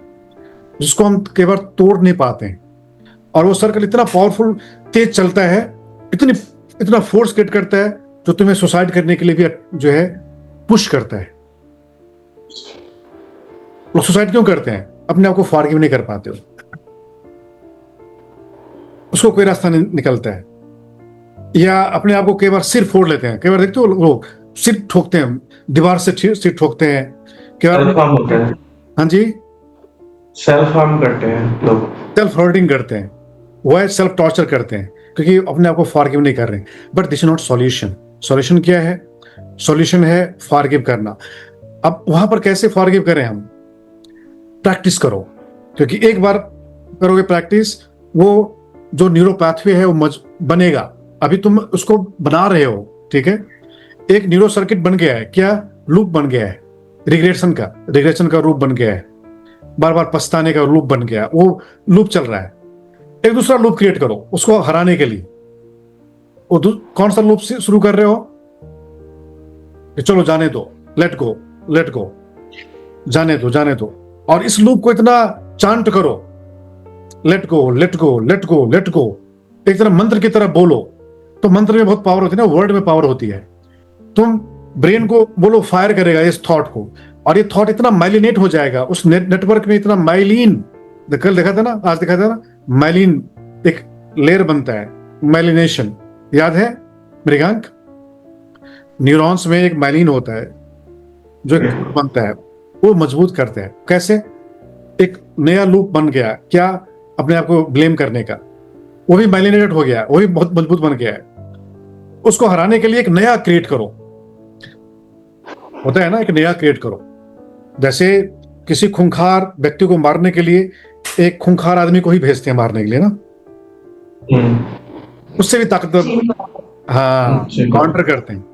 जिसको हम कई बार तोड़ नहीं पाते हैं। और वो सर्कल इतना पावरफुल, तेज चलता है, इतना फोर्स क्रिएट करता है, जो तुम्हें सुसाइड करने के लिए भी जो है पुश करता है। लोग सुसाइड क्यों करते हैं? अपने आप को फॉरगिव नहीं कर पाते हो, उसको कोई रास्ता नहीं निकलता है, या अपने आप को कई बार सिर फोड़ लेते हैं। कई बार देखते हो लोग सिर ठोकते हैं, दीवार से सिर ठोकते हैं, कई बार। हाँ जी, सेल्फ हार्म करते हैं लोग, सेल्फ हर्टिंग करते हैं, वह सेल्फ टॉर्चर करते हैं, क्योंकि अपने आप को फॉरगिव नहीं कर रहे। But this is not solution. Solution क्या है? सॉल्यूशन है फॉरगिव करना। अब वहां पर कैसे फॉरगिव करें हम? प्रैक्टिस करो, क्योंकि एक बार करोगे प्रैक्टिस, वो जो न्यूरो पाथवे है वो बनेगा। अभी तुम उसको बना रहे हो, ठीक है, एक न्यूरो सर्किट बन गया है, क्या लूप बन गया है, रिग्रेशन का रूप बन गया है, बार बार पछताने का लूप बन गया है, वो लूप चल रहा है। एक दूसरा लूप क्रिएट करो उसको हराने के लिए। वो कौन सा लूप से शुरू कर रहे हो कि चलो जाने दो, लेट गो, लेट गो, जाने दो, जाने दो। और इस लूप को इतना चांट करो, let go, let go, let go, let go, एक तरह मंत्र की तरह बोलो। तो मंत्र में बहुत पावर होती है ना, वर्ड में पावर होती है। तुम ब्रेन को बोलो, फायर करेगा इस थॉट को, और ये थॉट इतना माइलिनेट हो जाएगा उस नेटवर्क में, इतना माइलिन, कल देखा था ना, आज देखा था ना, माइलिन एक लेयर बनता है, माइलिनेशन, याद है मृगांक? न्यूरॉन्स में एक माइलिन होता है जो एक बनता है, वो मजबूत करते हैं। कैसे? एक नया लूप बन गया, क्या? अपने आप को ब्लेम करने का, वो भी माइलिनेटेड हो गया, वो भी बहुत मजबूत बन गया है। उसको हराने के लिए एक नया क्रिएट करो, होता है ना, एक नया क्रिएट करो। जैसे किसी खूंखार व्यक्ति को मारने के लिए एक खूंखार आदमी को ही भेजते हैं मारने के लिए ना, उससे भी ताकतवर, हाँ, काउंटर करते हैं,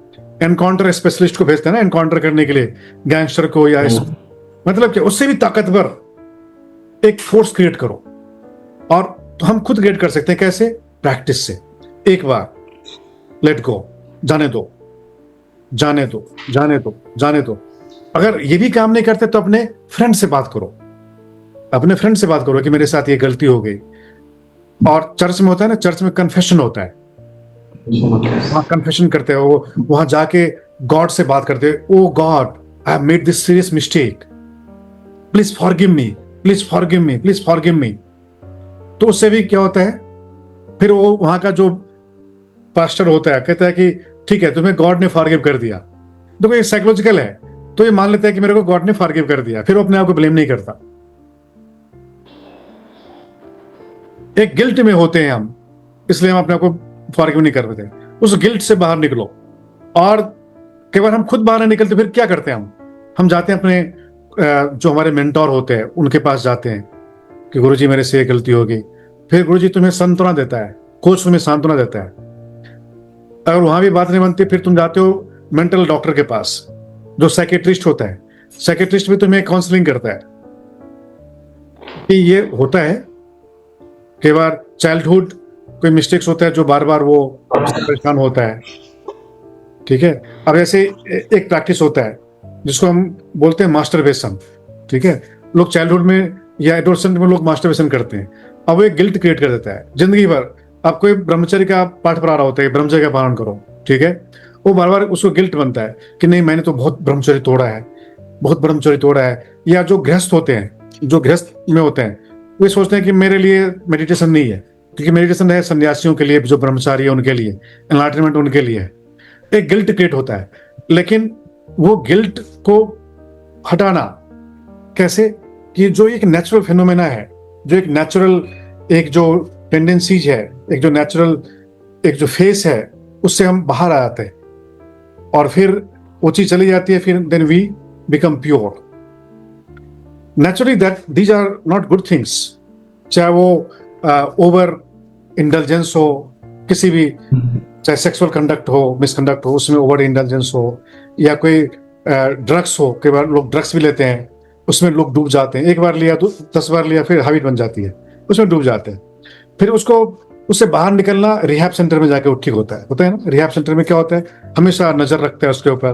एनकाउंटर स्पेशलिस्ट को भेजते हैं ना एनकाउंटर करने के लिए, गैंगस्टर को या मतलब क्या, उससे भी ताकतवर एक फोर्स क्रिएट करो। और तो हम खुद क्रिएट कर सकते हैं, कैसे? प्रैक्टिस से। एक बार लेट गो, जाने दो, जाने दो, जाने दो, जाने दो। अगर ये भी काम नहीं करते तो अपने फ्रेंड से बात करो, अपने फ्रेंड से बात करो कि मेरे साथ ये गलती हो गई। और चर्च में होता है ना, चर्च में कन्फेशन होता है, वहां कन्फेशन करते हो, वहां जाके गॉड से बात करते हो, O God, I have made this serious mistake, please forgive me, please forgive me, please forgive me. तो उससे भी क्या होता है, फिर वो वहां का जो पास्टर होता है कहता है कि ठीक है, तुम्हें गॉड ने फॉरगिव कर दिया। तो ये साइकोलॉजिकल है, तो ये मान लेता है कि मेरे को गॉड ने फॉरगिव कर दिया, फिर वो अपने आप को ब्लेम नहीं करता। एक गिल्ट में होते हैं हम, इसलिए हम अपने आप को फॉरगिव नहीं कर पाते। उस गिल्ट से बाहर निकलो। और कई बार हम खुद बाहर नहीं निकलते, फिर क्या करते हैं हम जाते हैं अपने जो हमारे मेंटोर होते हैं उनके पास जाते हैं कि गुरुजी मेरे से ये गलती हो गई। फिर गुरुजी तुम्हें सांत्वना देता है, कोच तुम्हें सांत्वना देता है। अगर वहां भी बात नहीं बनती, फिर तुम जाते हो मेंटल डॉक्टर के पास, जो साइकेट्रिस्ट होता है। साइकेट्रिस्ट भी तुम्हें काउंसलिंग करता है कि ये होता है। कई बार चाइल्डहुड कोई मिस्टेक्स होता है जो बार बार वो परेशान होता है, ठीक है। अब ऐसे एक प्रैक्टिस होता है जिसको हम बोलते हैं मास्टरबेशन, ठीक है। लोग चाइल्डहुड में या एडोलसेंट में लोग मास्टरबेशन करते हैं। अब वो एक गिल्ट क्रिएट कर देता है जिंदगी भर। आप कोई ब्रह्मचर्य का पाठ पढ़ा रहा होता है, ब्रह्मचर्य का पालन करो, ठीक है। वो बार बार उसको गिल्ट बनता है कि नहीं, मैंने तो बहुत ब्रह्मचर्य तोड़ा है, बहुत ब्रह्मचर्य तोड़ा है। या जो गृहस्थ होते हैं, जो गृहस्थ में होते हैं, वे सोचते हैं कि मेरे लिए मेडिटेशन नहीं है, क्योंकि मेडिटेशन है सन्यासियों के लिए, जो ब्रह्मचारी है उनके लिए, एनलाइटनमेंट उनके लिए है। एक गिल्ट क्रिएट होता है। लेकिन वो गिल्ट को हटाना कैसे? कि जो एक नेचुरल फिनोमेना है, जो एक नेचुरल, एक जो टेंडेंसीज है, एक जो नेचुरल, एक जो फेस है, उससे हम बाहर आ जाते हैं और फिर वो चीज चली जाती है। फिर then we become pure naturally. That these are not good things. चाहे वो ओवर इंडल्जेंस हो, किसी भी, चाहे सेक्सुअल कंडक्ट हो, मिसकंडक्ट हो, उसमें ओवर इंडल्जेंस हो, या कोई ड्रग्स हो। कई बार लोग ड्रग्स भी लेते हैं, उसमें लोग डूब जाते हैं। एक बार लिया तो 10 बार लिया, फिर हैबिट बन जाती है, उसमें डूब जाते हैं। फिर उससे बाहर निकलना रिहैब सेंटर में जाके ठीक होता है ना। रिहैब सेंटर में क्या होता है, हमेशा नजर रखते हैं उसके ऊपर,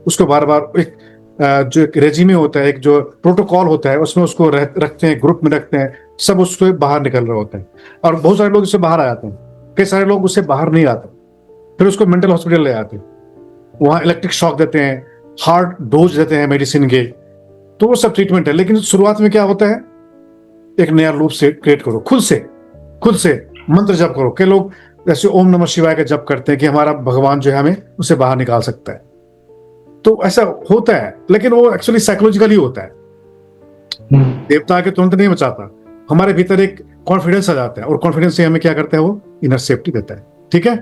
उसको बार बार एक जो एक रेजिमे होता है, एक जो प्रोटोकॉल होता है, उसमें उसको रखते हैं, ग्रुप में रखते हैं, सब उससे बाहर निकल रहे होते हैं। और बहुत सारे लोग उससे बाहर आ जाते हैं, कई सारे लोग उससे बाहर नहीं आते, फिर उसको मेंटल हॉस्पिटल ले आते हैं, वहां इलेक्ट्रिक शॉक देते हैं, हार्ड डोज देते हैं मेडिसिन के। तो वो सब ट्रीटमेंट है। लेकिन शुरुआत में क्या होता है, एक नया लूप से क्रिएट करो, खुद से मंत्र जप करो। कई लोग जैसे ओम नमः शिवाय का जप करते हैं कि हमारा भगवान जो है हमें उससे बाहर निकाल सकता है। तो ऐसा होता है, लेकिन वो एक्चुअली साइकोलॉजिकली होता है। देवता आके तुरंत नहीं बचाता, हमारे भीतर एक कॉन्फिडेंस आ जाता है, और कॉन्फिडेंस से हमें क्या करता है, वो इनर सेफ्टी देता है, ठीक है।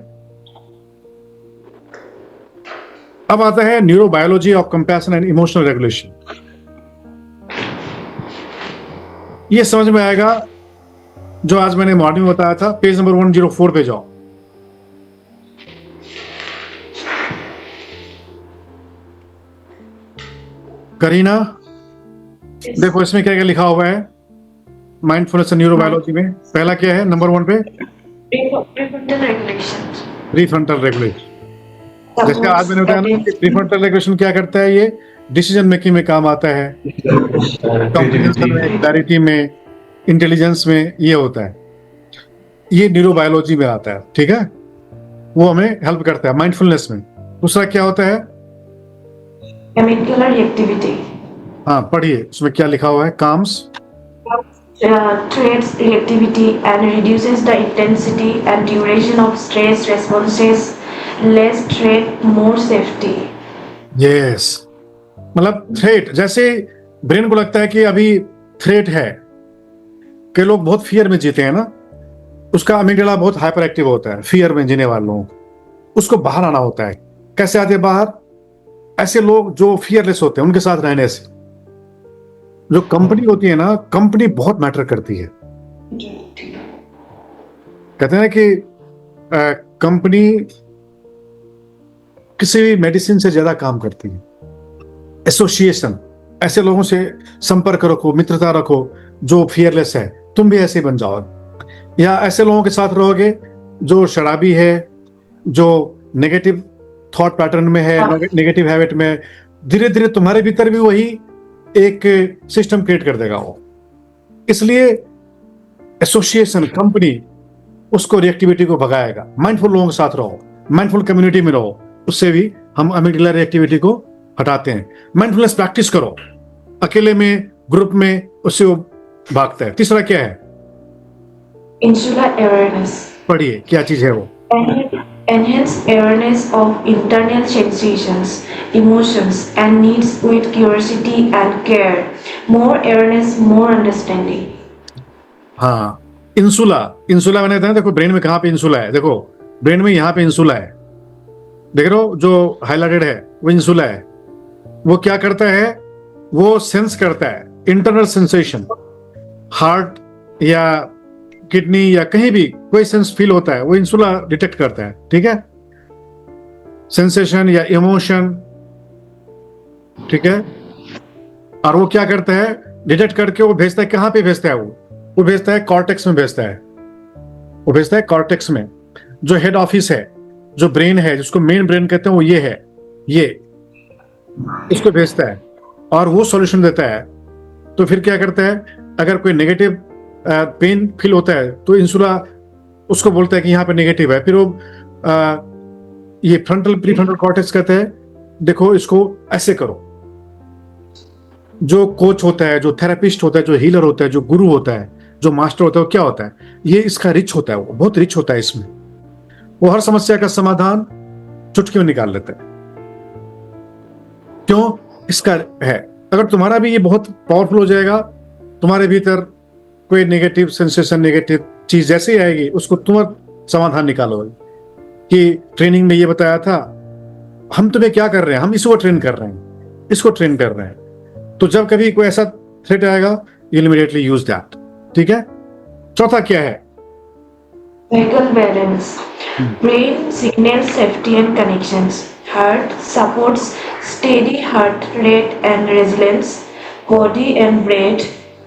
अब आता है neurobiology of compassion and emotional regulation. ये समझ में आएगा जो आज मैंने मॉर्निंग में बताया था। पेज नंबर 104 पे जाओ। करीना, देखो इसमें क्या क्या लिखा हुआ है माइंडफुलनेस एंड न्यूरोबायोलॉजी में। पहला क्या है नंबर 1 पे? Prefrontal regulation. Prefrontal regulation. जैसे आज मैंने बताया ना कि प्रीफ्रंटल रेगुलेशन क्या करता है, ये डिसीजन मेकिंग में काम आता है, कॉम्प्रिहेंशन में, क्लैरिटी में, इंटेलिजेंस में, ये होता है। ये न्यूरोबायोलॉजी में आता है, ठीक है, वो हमें हेल्प करता है माइंडफुलनेस में। दूसरा क्या होता है? Amygdala reactivity. हाँ पढ़िए, उसमें क्या लिखा हुआ है? Calms Traits reactivity and reduces the intensity and duration of stress responses. Less threat, more safety. Yes, मतलब थ्रेट, जैसे ब्रेन को लगता है कि अभी थ्रेट है, कई लोग बहुत फियर में जीते हैं ना, उसका अमिगडाला बहुत हाइपर एक्टिव होता है फियर में जीने वाले लोगों को। उसको बाहर आना होता है। कैसे आते हैं बाहर? ऐसे लोग जो फियरलेस होते हैं उनके साथ रहने से। जो कंपनी होती है ना, कंपनी बहुत मैटर करती है। कहते हैं ना कि कंपनी किसी भी मेडिसिन से ज्यादा काम करती है। एसोसिएशन, ऐसे लोगों से संपर्क रखो, मित्रता रखो जो फियरलेस है, तुम भी ऐसे बन जाओ। या ऐसे लोगों के साथ रहोगे जो शराबी है, जो नेगेटिव थॉट पैटर्न में है, नेगेटिव हैबिट में, धीरे धीरे तुम्हारे भीतर भी वही एक सिस्टम क्रिएट कर देगा वो। इसलिए एसोसिएशन, कंपनी उसको रिएक्टिविटी को भगाएगा। माइंडफुल लोगों के साथ रहो, माइंडफुल कम्युनिटी में रहो, उससे भी हम अमिगडाला रिएक्टिविटी को हटाते हैं। माइंडफुलनेस प्रैक्टिस करो, अकेले में, ग्रुप में, उससे वो भागता है। तीसरा क्या है? Insular awareness. पढ़िए, क्या चीज है वो? Enhance awareness of internal sensations, emotions, and needs with curiosity and care. More awareness, more understanding. हाँ, इंसुला, इंसुला मैंने बताया। देखो ब्रेन में कहाँ पे इंसुला है, देखो ब्रेन में यहाँ पे इंसुला है, देख रहे हो जो हाईलाइटेड है वो इंसुला है। वो क्या करता है? वो सेंस करता है इंटरनल सेंसेशन, हार्ट या किडनी या कहीं भी कोई सेंस फील होता है, वो इंसुला डिटेक्ट करता है, ठीक है, सेंसेशन या इमोशन, ठीक है। और वो क्या करता है? डिटेक्ट करके वो भेजता है, कहाँ पे भेजता है? वो भेजता है कॉर्टेक्स में भेजता है। वो भेजता है कॉर्टेक्स में, जो हेड ऑफिस है, जो ब्रेन है, जिसको मेन ब्रेन कहते हैं, वो ये है, ये इसको भेजता है और वो सॉल्यूशन देता है। तो फिर क्या करता है? अगर कोई नेगेटिव पेन फील होता है तो इंसुला उसको बोलता है कि यहाँ पे नेगेटिव है। फिर वो ये प्रीफ्रंटल कॉर्टेक्स कहते हैं देखो इसको ऐसे करो। जो कोच होता है, जो थेरेपिस्ट होता है, जो हीलर होता है, जो गुरु होता है, जो मास्टर होता है, वो क्या होता है? ये इसका रिच होता है, वो बहुत रिच होता है इसमें। वो हर समस्या का समाधान चुटकियों निकाल लेता है। क्यों? इसका है। अगर तुम्हारा भी ये बहुत पावरफुल हो जाएगा, तुम्हारे भीतर कोई नेगेटिव सेंसेशन, नेगेटिव चीज जैसे ही आएगी, उसको तुम समाधान निकालोगे। कि ट्रेनिंग में ये बताया था, हम तुम्हें क्या कर रहे हैं? हम इसको ट्रेन कर रहे हैं, इसको ट्रेन कर रहे हैं। तो जब कभी कोई ऐसा थ्रेट आएगा, यू इमीडिएटली यूज दैट, ठीक है। चौथा क्या है? Vagal balance. Brain signals safety and connections. Heart supports steady heart rate and resilience. Body and brain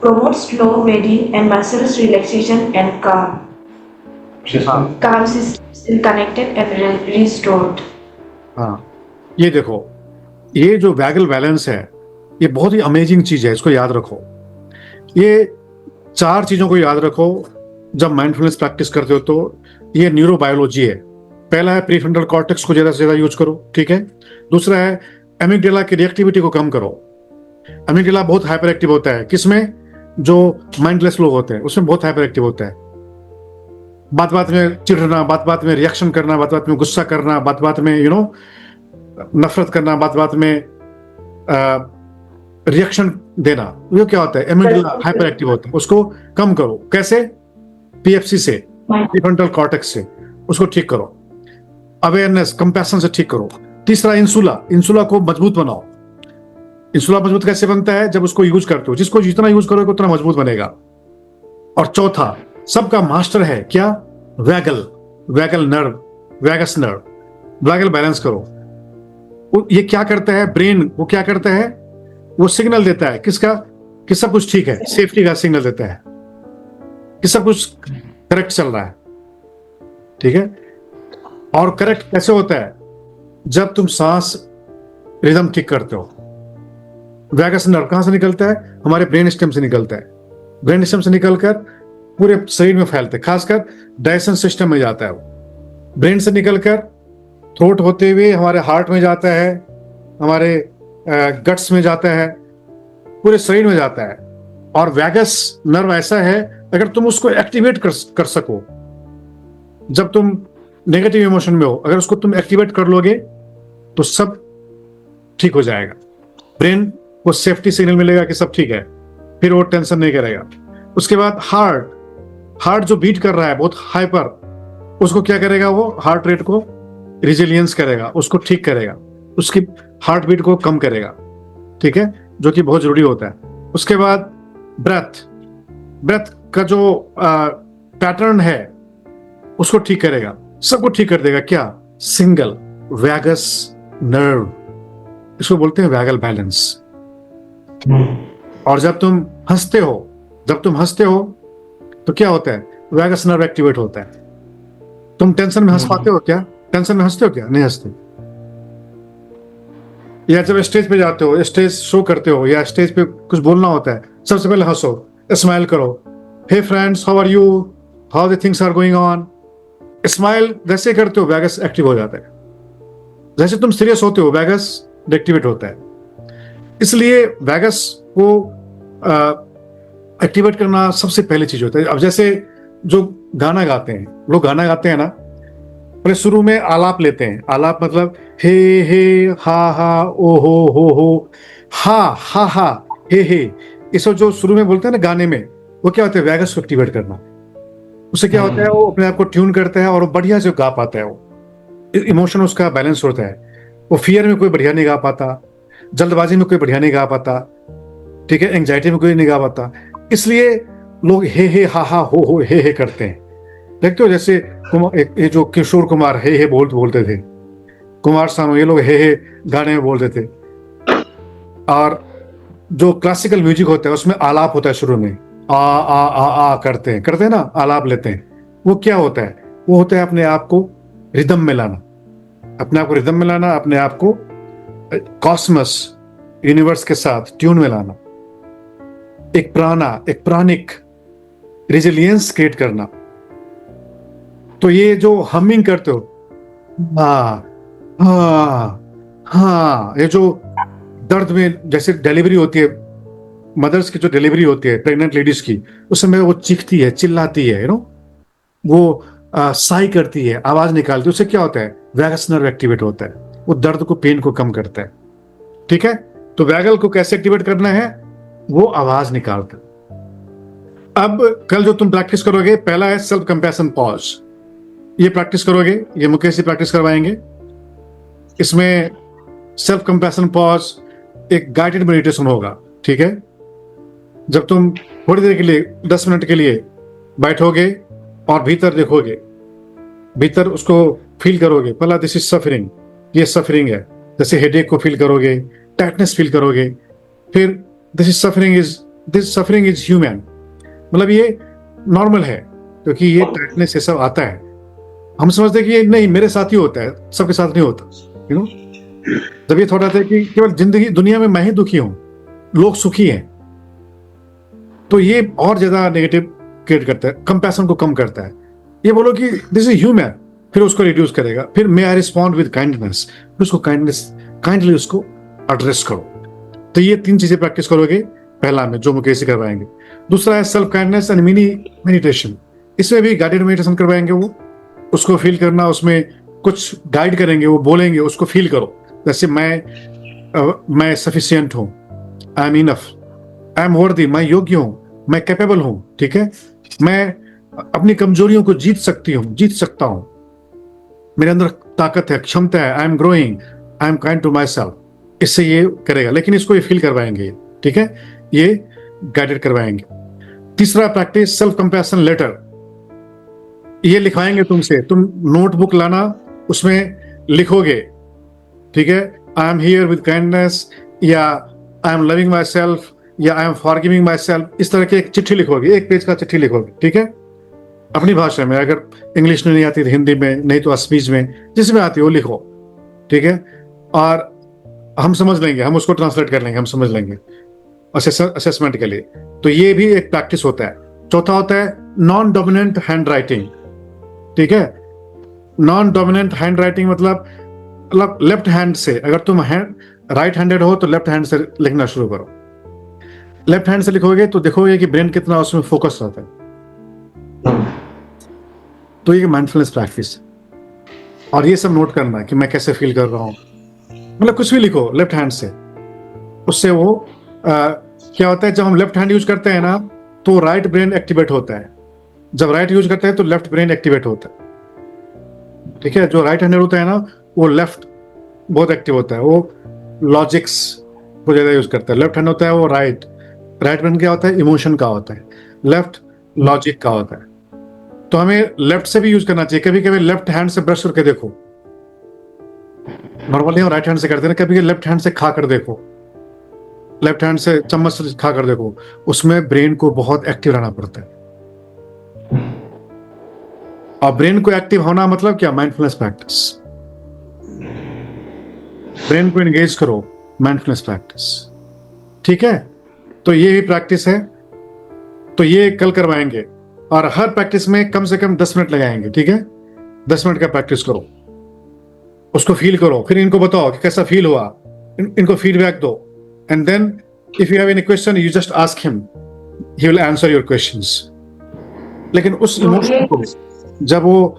promotes slow breathing and muscles relaxation and calm. Calm systems is connected and restored. हाँ, ये देखो, ये जो vagal balance है, ये बहुत ही amazing चीज है, इसको याद रखो। ये 4 चीजों को याद रखो जब माइंडफुलनेस प्रैक्टिस करते हो। तो ये न्यूरोबायोलॉजी है। पहला है प्रीफ्रंटल कॉर्टेक्स को ज्यादा से ज्यादा यूज करो, ठीक है। दूसरा है एमिगडाला की रिएक्टिविटी को कम करो। एमिगडाला बहुत हाइपर एक्टिव होता है, किसमें? जो माइंडलेस लोग होते हैं उसमें बहुत हाइपर एक्टिव होता है। बात बात में चिढ़ना, बात बात में रिएक्शन करना, बात बात में गुस्सा करना, बात बात में नफरत करना, बात बात में रिएक्शन देना, ये क्या होता है? एमिगडाला हाइपर एक्टिव होता है। उसको कम करो। कैसे? पीएफसी से, प्रीफ्रंटल कॉर्टेक्स से उसको ठीक करो। अवेयरनेस, कंपैशन से ठीक करो। तीसरा इंसुला, इंसुला को मजबूत बनाओ। इंसुला मजबूत कैसे बनता है? जब उसको यूज करते हो। जिसको जितना यूज करोगे उतना मजबूत बनेगा। और चौथा, सबका मास्टर है क्या? Vagal, vagal nerve, vagus nerve. Vagal balance करो। ये क्या करता है? ब्रेन वो क्या करता है? वो सिग्नल देता है किसका? कि सब कुछ ठीक है, सेफ्टी का सिग्नल देता है कि सब कुछ करेक्ट चल रहा है, ठीक है। और करेक्ट कैसे होता है? जब तुम सांस रिदम ठीक करते हो। वैगस नर्व कहां से निकलता है? हमारे ब्रेन स्टेम से निकलता है। ब्रेन स्टेम से निकलकर पूरे शरीर में फैलते हैं, खासकर डाइजेशन सिस्टम में जाता है। वो ब्रेन से निकलकर थ्रोट होते हुए हमारे हार्ट में जाता है, हमारे गट्स में जाता है, पूरे शरीर में जाता है। और वैगस नर्व ऐसा है, अगर तुम उसको एक्टिवेट कर सको, जब तुम नेगेटिव इमोशन में हो, अगर उसको तुम एक्टिवेट कर लोगे तो सब ठीक हो जाएगा। ब्रेन को सेफ्टी सिग्नल मिलेगा कि सब ठीक है, फिर वो टेंशन नहीं करेगा। उसके बाद हार्ट जो बीट कर रहा है बहुत हाई पर, उसको क्या करेगा? वो हार्ट रेट को रिजिलियंस करेगा, उसको ठीक करेगा, उसकी हार्ट बीट को कम करेगा, ठीक है, जो कि बहुत जरूरी होता है। उसके बाद ब्रेथ का जो पैटर्न है उसको ठीक करेगा, सबको ठीक कर देगा। क्या? सिंगल वैगस नर्व, इसको बोलते हैं वैगल बैलेंस। और जब तुम हंसते हो तो क्या होता है? वैगस नर्व एक्टिवेट होता है। तुम टेंशन में हंस पाते हो क्या? टेंशन में हंसते हो क्या? नहीं हंसते। या जब स्टेज पे जाते हो, स्टेज शो करते हो, या स्टेज पे कुछ बोलना होता है, सबसे पहले हंसो, स्माइल करो। Hey friends, how are you, how the things are going on. Smile जैसे करते हो वैगस एक्टिव हो जाता है। जैसे तुम सीरियस होते हो वैगस एक्टिवेट होता है। इसलिए वैगस को एक्टिवेट करना सबसे पहली चीज होता है। अब जैसे जो गाना गाते हैं, लोग गाना गाते हैं ना, पहले शुरू में आलाप लेते हैं। आलाप मतलब हे हे हा ओ हो हा हे। इसको जो शुरू में बोलते हैं ना गाने में, वो क्या होता है? वैगस को एक्टिवेट करना। उससे क्या होता है? वो अपने आप को ट्यून करता है और वो बढ़िया से गा पाता है। वो इमोशन उसका बैलेंस होता है। वो फियर में कोई बढ़िया नहीं गा पाता, जल्दबाजी में कोई बढ़िया नहीं गा पाता, ठीक है, एंजाइटी में कोई नहीं गा पाता। इसलिए लोग हे हा हो हे करते हैं। देखते हो जैसे ये जो किशोर कुमार हे बोलते थे, कुमार सानू, ये लोग हे गाने में बोलते थे। और जो क्लासिकल म्यूजिक होता है उसमें आलाप होता है शुरू में, आ करते हैं ना, आलाप लेते हैं। वो क्या होता है? वो होता है अपने आप को रिदम में लाना, अपने आप को रिदम में लाना, अपने आप को कॉस्मस यूनिवर्स के साथ ट्यून में लाना, एक प्राणिक रेजिलियंस क्रिएट करना। तो ये जो हमिंग करते हो, ये जो दर्द में, जैसे डिलीवरी होती है, मदर्स की जो डिलीवरी होती है, प्रेग्नेंट लेडीज की, उस समय वो चीखती है, चिल्लाती है, वो साई करती है, आवाज निकालती है। उससे क्या होता है? वैगस नर्व एक्टिवेट होता है, वो दर्द को, पेन को कम करता है, ठीक है। तो वैगल को कैसे एक्टिवेट करना है? वो आवाज निकालकर। अब कल जो तुम प्रैक्टिस करोगे, पहला है सेल्फ कंपैशन पॉज। ये प्रैक्टिस करोगे, ये मुकेश जी प्रैक्टिस करवाएंगे। इसमें सेल्फ कंपैशन पॉज एक गाइडेड मेडिटेशन होगा, ठीक है। जब तुम थोड़ी देर के लिए 10 मिनट के लिए बैठोगे और भीतर देखोगे, भीतर उसको फील करोगे। पहला दिस इज सफरिंग, ये सफरिंग है। जैसे हेडेक को फील करोगे, टाइटनेस फील करोगे। फिर दिस सफरिंग इज ह्यूमन, मतलब ये नॉर्मल है, क्योंकि ये टाइटनेस ये सब आता है। हम समझते हैं कि ये नहीं मेरे साथ ही होता है, सबके साथ नहीं होता, जब ये थोड़ा था कि केवल जिंदगी दुनिया में मैं ही दुखी हूं, लोग सुखी हैं, तो ये और ज्यादा नेगेटिव क्रिएट करता है, कंपैशन को कम करता है। ये बोलो कि दिस इज ह्यूमन, फिर उसको रिड्यूस करेगा। फिर मे आई रिस्पॉन्ड विद काइंडनेस, उसको काइंडली उसको एड्रेस करो। तो ये 3 चीजें प्रैक्टिस करोगे पहला में, जो मुकेश करवाएंगे। दूसरा है self kindness and mini meditation. इसमें भी गाइडेड मेडिटेशन करवाएंगे, वो उसको फील करना, उसमें कुछ गाइड करेंगे, वो बोलेंगे, उसको फील करो। जैसे मैं सफिशिएंट हूं, I am enough, I am वर्दी, मैं योग्य हूं, मैं कैपेबल हूं, ठीक है, मैं अपनी कमजोरियों को जीत सकता हूं, मेरे अंदर ताकत है, क्षमता है, I am growing, I am kind to myself. इससे ये करेगा, लेकिन इसको ये फील करवाएंगे, ठीक है, ये गाइडेड करवाएंगे। तीसरा प्रैक्टिस सेल्फ कंपैशन लेटर, ये लिखवाएंगे तुमसे, तुम नोटबुक लाना, उसमें लिखोगे, ठीक है, I am here with kindness, या I am loving my self, या I am forgiving my self, इस तरह की एक चिट्ठी लिखोगे, 1 पेज का चिट्ठी लिखोगे, ठीक है, अपनी भाषा में, अगर इंग्लिश में नहीं आती तो हिंदी में, नहीं तो असमीज में, जिसमें आती है वो लिखो, ठीक है, और हम समझ लेंगे, हम उसको ट्रांसलेट कर लेंगे, हम समझ लेंगे असेसमेंट के लिए। तो ये भी एक प्रैक्टिस होता है। चौथा होता है नॉन डोमिनेंट हैंड राइटिंग, ठीक है, नॉन डोमिनेंट हैंड राइटिंग मतलब लेफ्ट हैंड से, अगर तुम राइट हैंडेड हो तो लेफ्ट हैंड से लिखना शुरू करो। लेफ्ट हैंड से लिखोगे तो देखोगे कि ब्रेन कितना उसमें फोकस रहता है। तो ये माइंडफुलनेस प्रैक्टिस, और ये सब नोट करना कि मैं कैसे फील कर रहा हूँ, मतलब कुछ भी लिखो लेफ्ट हैंड से। उससे वो क्या होता है, जब हम लेफ्ट हैंड यूज करते हैं ना तो राइट ब्रेन एक्टिवेट होता है, जब राइट यूज करते हैं तो लेफ्ट ब्रेन एक्टिवेट होता है, ठीक है। जो राइट हैंडेड होता है ना वो लेफ्ट बहुत एक्टिव होता है, वो लॉजिक्स को ज्यादा यूज करता है। लेफ्ट हैंड होता है वो राइट ब्रेन क्या होता है, इमोशन का होता है, लेफ्ट लॉजिक का होता है। तो हमें लेफ्ट से भी यूज करना चाहिए। कभी कभी लेफ्ट हैंड से ब्रश करके देखो, नॉर्मली हम राइट हैंड से करते हैं, कभी लेफ्ट हैंड से खा कर देखो, लेफ्ट हैंड से चम्मच से खा कर देखो, उसमें ब्रेन को बहुत एक्टिव रहना पड़ता है। और ब्रेन को एक्टिव होना मतलब क्या, माइंडफुलनेस प्रैक्टिस, ब्रेन को एंगेज करो, माइंडफुलनेस प्रैक्टिस, ठीक है। तो ये भी प्रैक्टिस है, तो ये कल करवाएंगे, और हर प्रैक्टिस में कम से कम 10 मिनट लगाएंगे, ठीक है। 10 मिनट का प्रैक्टिस करो, उसको फील करो, फिर इनको बताओ कि कैसा फील हुआ, इनको फीडबैक दो, and then if you have any question you just ask him, he will answer your questions. लेकिन उस इमोशन को, जब वो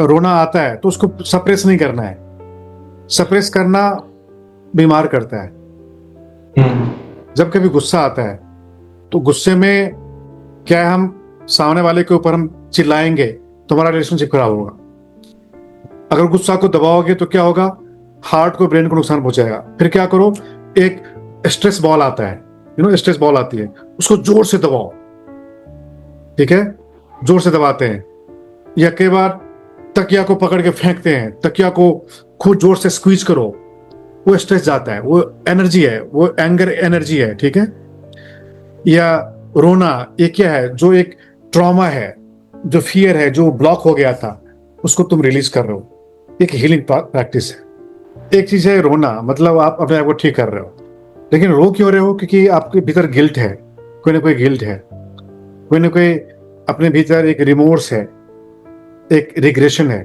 रोना आता है तो उसको सप्रेस नहीं करना है, सप्रेस करना बीमार करता है। जब कभी गुस्सा आता है तो गुस्से में क्या है, हम सामने वाले के ऊपर हम चिल्लाएंगे तो हमारा रिलेशनशिप खराब होगा। अगर गुस्सा को दबाओगे तो क्या होगा, हार्ट को, ब्रेन को नुकसान पहुंचाएगा। फिर क्या करो, एक स्ट्रेस बॉल आता है, स्ट्रेस बॉल आती है, उसको जोर से दबाओ, ठीक है, जोर से दबाते हैं। या कई बार तकिया को पकड़ के फेंकते हैं, तकिया को खूब जोर से स्क्वीज करो, वो स्ट्रेस जाता है, वो एनर्जी है, वो एंगर एनर्जी है, ठीक है। या रोना, ये क्या है, जो एक ट्रॉमा है, जो फियर है, जो ब्लॉक हो गया था, उसको तुम रिलीज कर रहे हो, एक हीलिंग प्रैक्टिस है। एक चीज है रोना, मतलब आप अपने आप को ठीक कर रहे हो, लेकिन रो क्यों रहे हो, क्योंकि आपके भीतर गिल्ट है, कोई ना कोई गिल्ट है, कोई ना कोई अपने भीतर एक रिमोर्स है, एक रिग्रेशन है,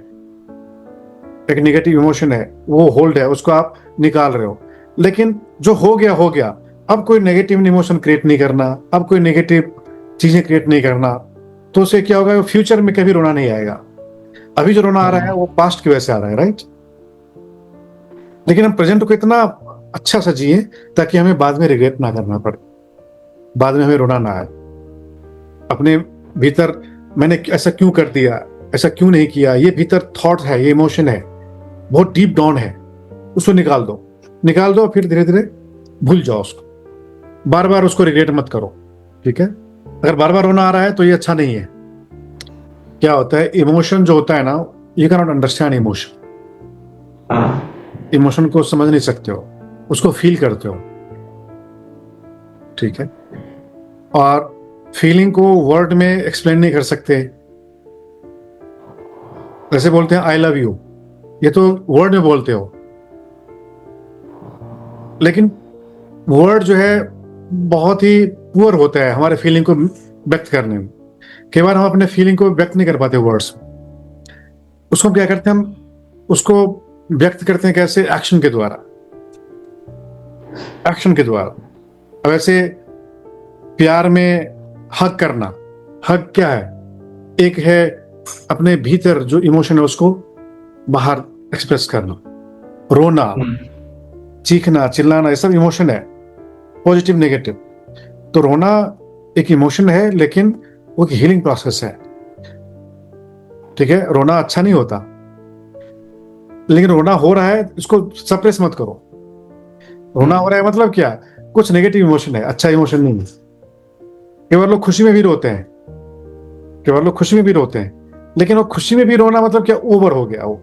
एक नेगेटिव इमोशन है, वो होल्ड है, उसको आप निकाल रहे हो। लेकिन जो हो गया हो गया, अब कोई नेगेटिव इमोशन क्रिएट नहीं करना, अब कोई नेगेटिव चीजें क्रिएट नहीं करना। तो उससे क्या होगा, फ्यूचर में कभी रोना नहीं आएगा। अभी जो रोना आ रहा है वो पास्ट की वजह से आ रहा है, राइट। लेकिन हम प्रेजेंट को इतना अच्छा सा जिए ताकि हमें बाद में रिग्रेट ना करना पड़े, बाद में हमें रोना ना आए। अपने भीतर मैंने ऐसा क्यों कर दिया, ऐसा क्यों नहीं किया, ये भीतर थॉट है, ये इमोशन है, बहुत डीप डाउन है, उसको निकाल दो, फिर धीरे धीरे भूल जाओ उसको। बार बार उसको रिग्रेट मत करो, ठीक है। अगर बार बार रोना आ रहा है तो ये अच्छा नहीं है। क्या होता है, इमोशन जो होता है ना, you can not understand emotion को समझ नहीं सकते हो, उसको फील करते हो, ठीक है। और फीलिंग को वर्ड में एक्सप्लेन नहीं कर सकते। जैसे बोलते हैं आई लव यू, ये तो वर्ड में बोलते हो, लेकिन वर्ड जो है बहुत ही पुअर होता है हमारे फीलिंग को व्यक्त करने में। कई बार हम अपने फीलिंग को व्यक्त नहीं कर पाते वर्ड्स में। उसको क्या करते हैं, हम उसको व्यक्त करते हैं कैसे, एक्शन के द्वारा, एक्शन के द्वारा। अब ऐसे प्यार में हग करना, हग क्या है, एक है अपने भीतर जो इमोशन है उसको बाहर एक्सप्रेस करना। रोना, चीखना, चिल्लाना, ये सब इमोशन है, पॉजिटिव नेगेटिव। तो रोना एक इमोशन है, लेकिन वो एक हीलिंग प्रोसेस है, ठीक है। रोना अच्छा नहीं होता, लेकिन रोना हो रहा है, इसको सप्रेस मत करो। रोना हो रहा है मतलब क्या, कुछ नेगेटिव इमोशन है, अच्छा इमोशन नहीं है। कई बार लोग खुशी में भी रोते हैं, कई बार लोग खुशी में भी रोते हैं, लेकिन वो खुशी में भी रोना मतलब क्या, ओवर हो गया। वो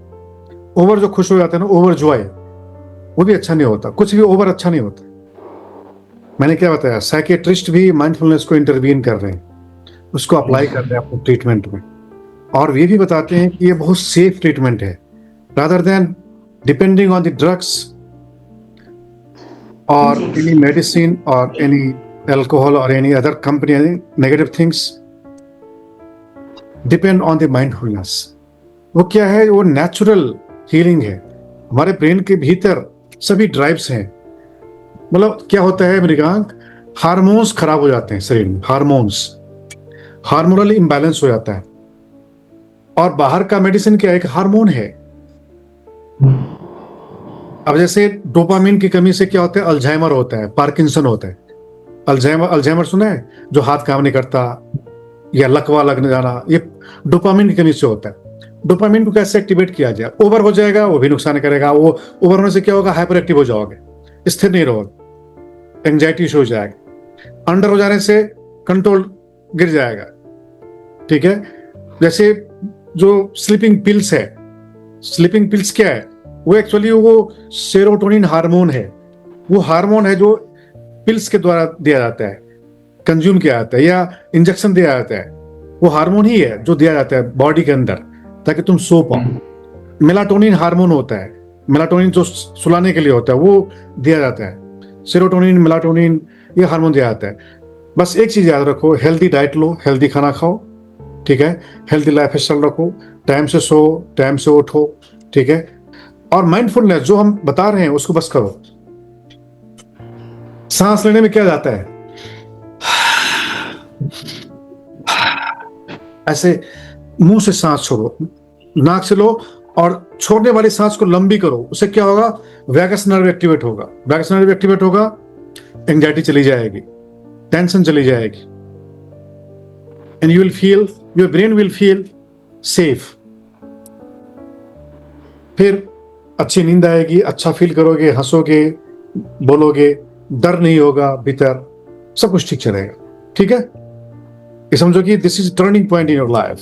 ओवर जो खुश हो जाते हैं ना, ओवर जॉय, वो भी अच्छा नहीं होता। कुछ भी ओवर अच्छा नहीं होता। मैंने क्या बताया, साइकियाट्रिस्ट भी माइंडफुलनेस को इंटरवीन कर रहे हैं, उसको अप्लाई कर रहे हैं अपने ट्रीटमेंट में, और ये भी बताते हैं कि ये बहुत सेफ ट्रीटमेंट है, rather than depending on the drugs or any medicine or any alcohol or any other company, any negative things. Depend on the mindfulness. वो क्या है, वो नेचुरल हीलिंग है। हमारे ब्रेन के भीतर सभी ड्राइव्स हैं। मतलब क्या होता है मृगांक, हार्मोन्स खराब हो जाते हैं शरीर में, हार्मोनल इम्बैलेंस हो जाता है। और बाहर का मेडिसिन क्या है, एक हार्मोन है। अब जैसे डोपामिन की कमी से क्या होता है, अल्जाइमर होता है, पार्किंसन होता है। अल्जाइमर सुना है, जो हाथ काम नहीं करता या लकवा लगने जाना, ये डोपामिन की कमी से होता है। डोपामिन को कैसे एक्टिवेट किया जाए, ओवर हो जाएगा वो भी नुकसान करेगा। वो ओवर होने से क्या होगा, हाइपर एक्टिव हो जाओगे, स्थिर नहीं रहोगे, एंजाइटी हो जाएगा, अंडर हो जाने से कंट्रोल गिर जाएगा। ठीक है, जैसे जो स्लीपिंग पिल्स है, स्लीपिंग पिल्स क्या है, वो एक्चुअली वो सेरोटोनिन हार्मोन है। वो हार्मोन है जो पिल्स के द्वारा दिया जाता है, कंज्यूम किया जाता है या इंजेक्शन दिया जाता है। वो हार्मोन ही है जो दिया जाता है बॉडी के अंदर ताकि तुम सो पाओ। मेलाटोनिन हार्मोन होता है, मेलाटोनिन जो सुलाने के लिए होता है वो दिया जाता है। सेरोटोनिन, मेलाटोनिन, ये हार्मोन दिया जाता है। बस एक चीज याद रखो, हेल्दी डाइट लो, हेल्दी खाना खाओ, ठीक है, हेल्दी लाइफ स्टाइल रखो, टाइम से सो, टाइम से उठो, ठीक है। और माइंडफुलनेस जो हम बता रहे हैं उसको बस करो। सांस लेने में क्या जाता है, ऐसे मुंह से सांस छोड़ो, नाक से लो, और छोड़ने वाली सांस को लंबी करो। उससे क्या होगा, वैगस नर्व एक्टिवेट होगा। वैगस नर्व एक्टिवेट होगा, एंजाइटी चली जाएगी, टेंशन चली जाएगी, and you will feel, your brain will feel safe. फिर अच्छी नींद आएगी, अच्छा फील करोगे, हंसोगे, बोलोगे, डर नहीं होगा भीतर, सब कुछ ठीक चलेगा। ठीक है, ये समझो कि this is turning point in your life.